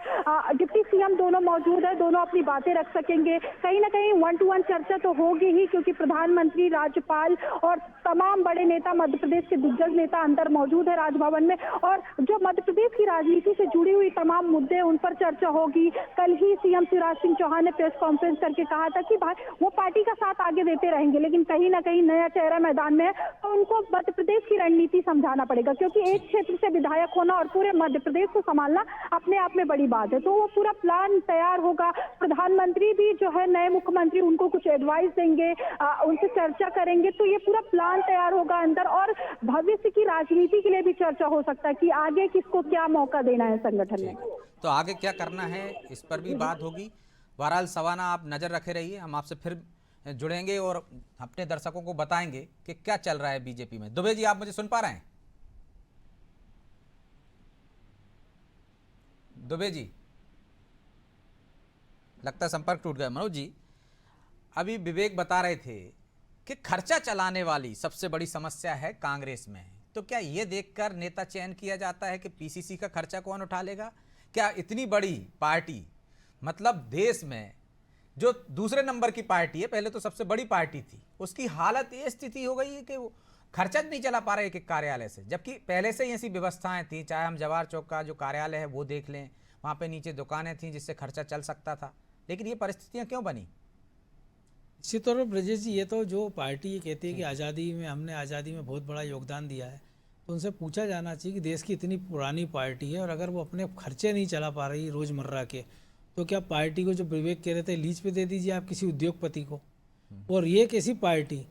डिप्टी सीएम दोनों मौजूद है, दोनों अपनी बातें रख सकेंगे। कहीं ना कहीं 1-to-1 चर्चा तो होगी ही, क्योंकि प्रधानमंत्री, राज्यपाल और तमाम बड़े नेता, मध्य प्रदेश के दिग्गज नेता अंदर मौजूद है राजभवन में, और जो मध्य प्रदेश की राजनीति से जुड़ी हुई तमाम मुद्दे उन पर चर्चा होगी। कल ही सीएम शिवराज सिंह चौहान ने प्रेस कॉन्फ्रेंस करके कहा था कि भाई वो पार्टी का साथ आगे देते रहेंगे, लेकिन कहीं ना कहीं नया चेहरा मैदान में है तो उनको मध्य प्रदेश की रणनीति समझाना पड़ेगा, क्योंकि एक क्षेत्र से विधायक होना और पूरे मध्य प्रदेश को संभालना अपने आप में बड़ी बात है। तो वो पूरा प्लान तैयार होगा। प्रधानमंत्री भी जो है नए मुख्यमंत्री उनको कुछ एडवाइस देंगे, उनसे चर्चा करेंगे, तो ये पूरा प्लान तैयार होगा अंदर। और भविष्य की राजनीति के लिए भी चर्चा हो सकता है कि आगे किसको क्या मौका देना है संगठन में। तो आगे क्या करना है इस पर भी बात होगी। बहरहाल सवाना, आप नजर रखे रहिए, हम आपसे फिर जुड़ेंगे और अपने दर्शकों को बताएंगे कि क्या चल रहा है बीजेपी में। दुबे जी, आप मुझे सुन पा रहे हैं? दुबे जी, लगता है संपर्क टूट गया। मनोज जी, अभी विवेक बता रहे थे कि खर्चा चलाने वाली सबसे बड़ी समस्या है कांग्रेस में, तो क्या ये देखकर नेता चयन किया जाता है कि पीसीसी का खर्चा कौन उठा लेगा? क्या इतनी बड़ी पार्टी, मतलब देश में जो दूसरे नंबर की पार्टी है, पहले तो सबसे बड़ी पार्टी थी, उसकी हालत ये स्थिति हो गई है कि वो खर्चा नहीं चला पा रहे एक कार्यालय से, जबकि पहले से ही ऐसी व्यवस्थाएं थी। चाहे हम जवाहर चौक का जो कार्यालय है वो देख लें, वहाँ पे नीचे दुकानें थी जिससे खर्चा चल सकता था, लेकिन ये परिस्थितियाँ क्यों बनी? निश्चित तौर पर ब्रजेश जी, ये तो जो पार्टी ये कहती है कि हमने आज़ादी में बहुत बड़ा योगदान दिया है, तो उनसे पूछा जाना चाहिए कि देश की इतनी पुरानी पार्टी है और अगर वो अपने खर्चे नहीं चला पा रही रोज़मर्रा के, तो क्या पार्टी को, जो विवेक कह रहे थे, लीज पे दे दीजिए आप किसी उद्योगपति को। और ये एक ऐसी पार्टी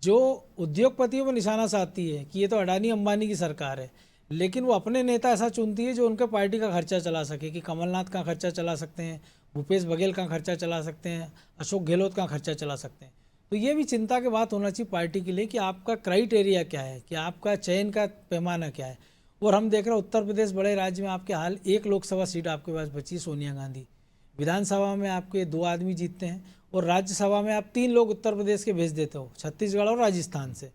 जो उद्योगपतियों पर निशाना साधती है कि ये तो अडानी अंबानी की सरकार है, लेकिन वो अपने नेता ऐसा चुनती है जो उनके पार्टी का खर्चा चला सके, कि कमलनाथ का खर्चा चला सकते हैं, भूपेश बघेल का खर्चा चला सकते हैं, अशोक गहलोत का खर्चा चला सकते हैं। तो ये भी चिंता की बात होना चाहिए पार्टी के लिए कि आपका क्राइटेरिया क्या है, कि आपका चयन का पैमाना क्या है। और हम देख रहे हैं उत्तर प्रदेश बड़े राज्य में आपके हाल एक लोकसभा सीट आपके पास बची, सोनिया गांधी। विधानसभा में आपके 2 आदमी जीतते हैं और राज्यसभा में आप 3 लोग उत्तर प्रदेश के भेज देते हो, छत्तीसगढ़ और राजस्थान से।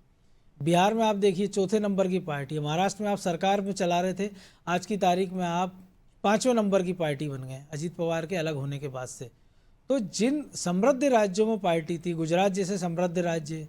बिहार में आप देखिए 4थे नंबर की पार्टी है। महाराष्ट्र में आप सरकार में चला रहे थे, आज की तारीख में आप 5वें नंबर की पार्टी बन गए अजीत पवार के अलग होने के बाद से। तो जिन समृद्ध राज्यों में पार्टी थी, गुजरात जैसे समृद्ध राज्य,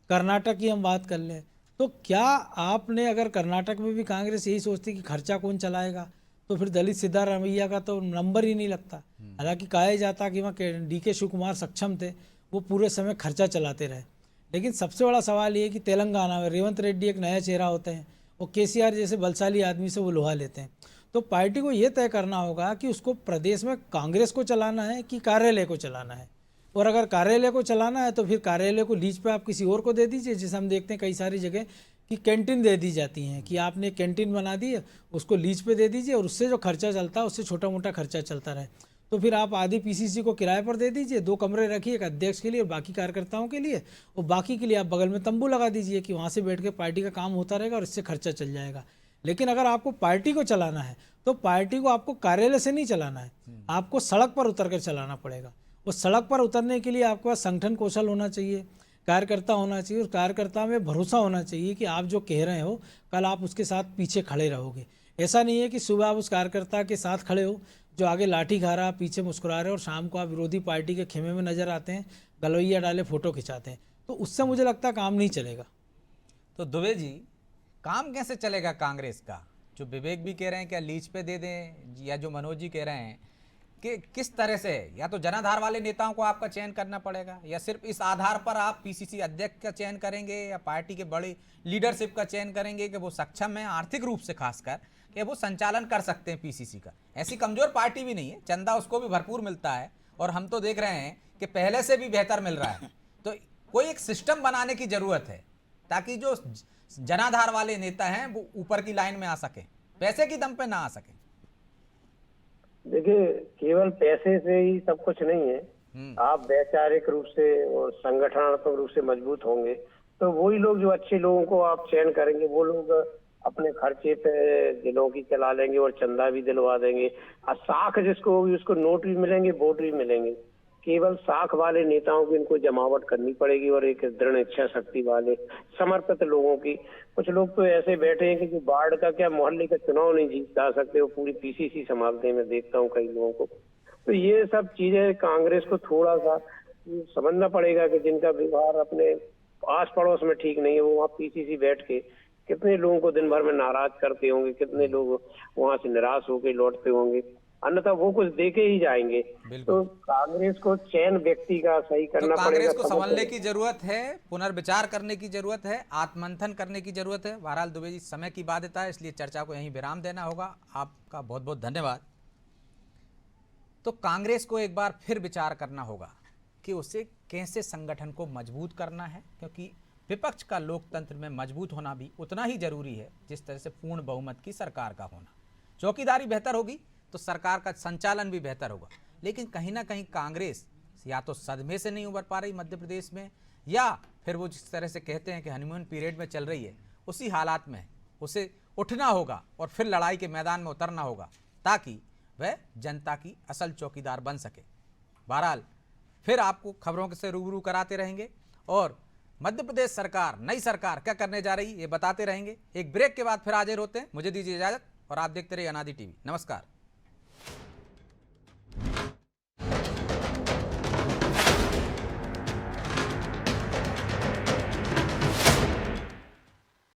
कर्नाटक की हम बात कर लें, तो क्या आपने, अगर कर्नाटक में भी कांग्रेस यही सोचती कि खर्चा कौन चलाएगा, तो फिर दलित सिद्धारमैया का तो नंबर ही नहीं लगता। हालांकि कहा जाता कि वहाँ डीके शिव कुमार सक्षम थे, वो पूरे समय खर्चा चलाते रहे। लेकिन सबसे बड़ा सवाल ये है कि तेलंगाना में रेवंत रेड्डी एक नया चेहरा होते हैं, और केसीआर जैसे बलशाली आदमी से वो लोहा लेते हैं। तो पार्टी को ये तय करना होगा कि उसको प्रदेश में कांग्रेस को चलाना है कि कार्यालय को चलाना है। और अगर कार्यालय को चलाना है तो फिर कार्यालय को लीज पे आप किसी और को दे दीजिए, जैसे हम देखते हैं कई सारी जगह कि कैंटीन दे दी जाती हैं, कि आपने कैंटीन बना दी है, उसको लीज पे दे दीजिए और उससे जो खर्चा चलता है उससे छोटा मोटा खर्चा चलता रहे। तो फिर आप आधी पीसीसी को किराए पर दे दीजिए, 2 कमरे रखिए, एक अध्यक्ष के लिए और बाकी कार्यकर्ताओं के लिए, और बाकी के लिए आप बगल में तंबू लगा दीजिए कि वहाँ से बैठ के पार्टी का काम होता रहेगा और इससे खर्चा चल जाएगा। लेकिन अगर आपको पार्टी को चलाना है तो पार्टी को आपको कार्यालय से नहीं चलाना है, आपको सड़क पर उतर कर चलाना पड़ेगा। उस सड़क पर उतरने के लिए आपके पास संगठन कौशल होना चाहिए, कार्यकर्ता होना चाहिए, और कार्यकर्ता में भरोसा होना चाहिए कि आप जो कह रहे हो कल आप उसके साथ पीछे खड़े रहोगे। ऐसा नहीं है कि सुबह आप उस कार्यकर्ता के साथ खड़े हो जो आगे लाठी खा रहा, पीछे मुस्कुरा रहे, और शाम को आप विरोधी पार्टी के खेमे में नजर आते हैं, गलवैया डाले फोटो खिंचाते हैं। तो उससे मुझे लगता है काम नहीं चलेगा। तो दुबे जी, काम कैसे चलेगा कांग्रेस का? जो विवेक भी कह रहे हैं क्या लीज पे दे दें, या जो मनोज जी कह रहे हैं कि किस तरह से, या तो जनाधार वाले नेताओं को आपका चयन करना पड़ेगा, या सिर्फ इस आधार पर आप पीसीसी अध्यक्ष का चयन करेंगे, या पार्टी के बड़ी लीडरशिप का चयन करेंगे कि वो सक्षम है आर्थिक रूप से, खासकर कि वो संचालन कर सकते हैं पीसीसी का। ऐसी कमजोर पार्टी भी नहीं है, चंदा उसको भी भरपूर मिलता है, और हम तो देख रहे हैं कि पहले से भी बेहतर मिल रहा है। तो कोई एक सिस्टम बनाने की जरूरत है ताकि जो जनाधार वाले नेता हैं वो ऊपर की लाइन में आ सके, पैसे की दम पे ना आ सके। देखिए, केवल पैसे से ही सब कुछ नहीं है। आप वैचारिक रूप से और संगठनात्मक रूप से मजबूत होंगे तो वही लोग, जो अच्छे लोगों को आप चयन करेंगे, वो लोग अपने खर्चे पे दिलों की चला लेंगे और चंदा भी दिलवा देंगे। और साख जिसको होगी उसको नोट भी मिलेंगे, वोट भी मिलेंगे। केवल साख वाले नेताओं की इनको जमावट करनी पड़ेगी और एक दृढ़ इच्छा शक्ति वाले समर्पित लोगों की। कुछ लोग तो ऐसे बैठे हैं कि जो वार्ड का क्या मोहल्ले का चुनाव नहीं जीत जा सकते, वो पूरी पीसीसी संभालते हैं। मैं देखता हूँ कई लोगों को। तो ये सब चीजें कांग्रेस को थोड़ा सा समझना पड़ेगा कि जिनका व्यवहार अपने आस पड़ोस में ठीक नहीं है, वो वहाँ पीसीसी बैठ के कितने लोगों को दिन भर में नाराज करते होंगे, कितने लोग वहां से निराश होकर लौटते होंगे। अन्यथा वो कुछ देके ही जाएंगे। तो कांग्रेस को चयन व्यक्ति का सही करना तो पड़ेगा। कांग्रेस को संभलने की जरूरत है, पुनर्विचार करने की जरूरत है, आत्ममंथन करने की जरूरत है। बहरहाल दुबे जी, समय की बाध्यता है, इसलिए चर्चा को यहीं विराम देना होगा। आपका बहुत बहुत धन्यवाद। तो कांग्रेस को एक बार फिर विचार करना होगा कि उसे कैसे संगठन को मजबूत करना है, क्योंकि विपक्ष का लोकतंत्र में मजबूत होना भी उतना ही जरूरी है जिस तरह से पूर्ण बहुमत की सरकार का होना। चौकीदारी बेहतर होगी तो सरकार का संचालन भी बेहतर होगा। लेकिन कहीं ना कहीं कांग्रेस या तो सदमे से नहीं उबर पा रही मध्य प्रदेश में, या फिर वो जिस तरह से कहते हैं कि हनीमून पीरियड में चल रही है, उसी हालात में उसे उठना होगा और फिर लड़ाई के मैदान में उतरना होगा ताकि वह जनता की असल चौकीदार बन सके। बहरहाल फिर आपको खबरों से रूबरू कराते रहेंगे और मध्य प्रदेश सरकार, नई सरकार क्या करने जा रही है ये बताते रहेंगे। एक ब्रेक के बाद फिर हाजिर होते हैं। मुझे दीजिए इजाजत और आप देखते रहिए अनादि टीवी। नमस्कार।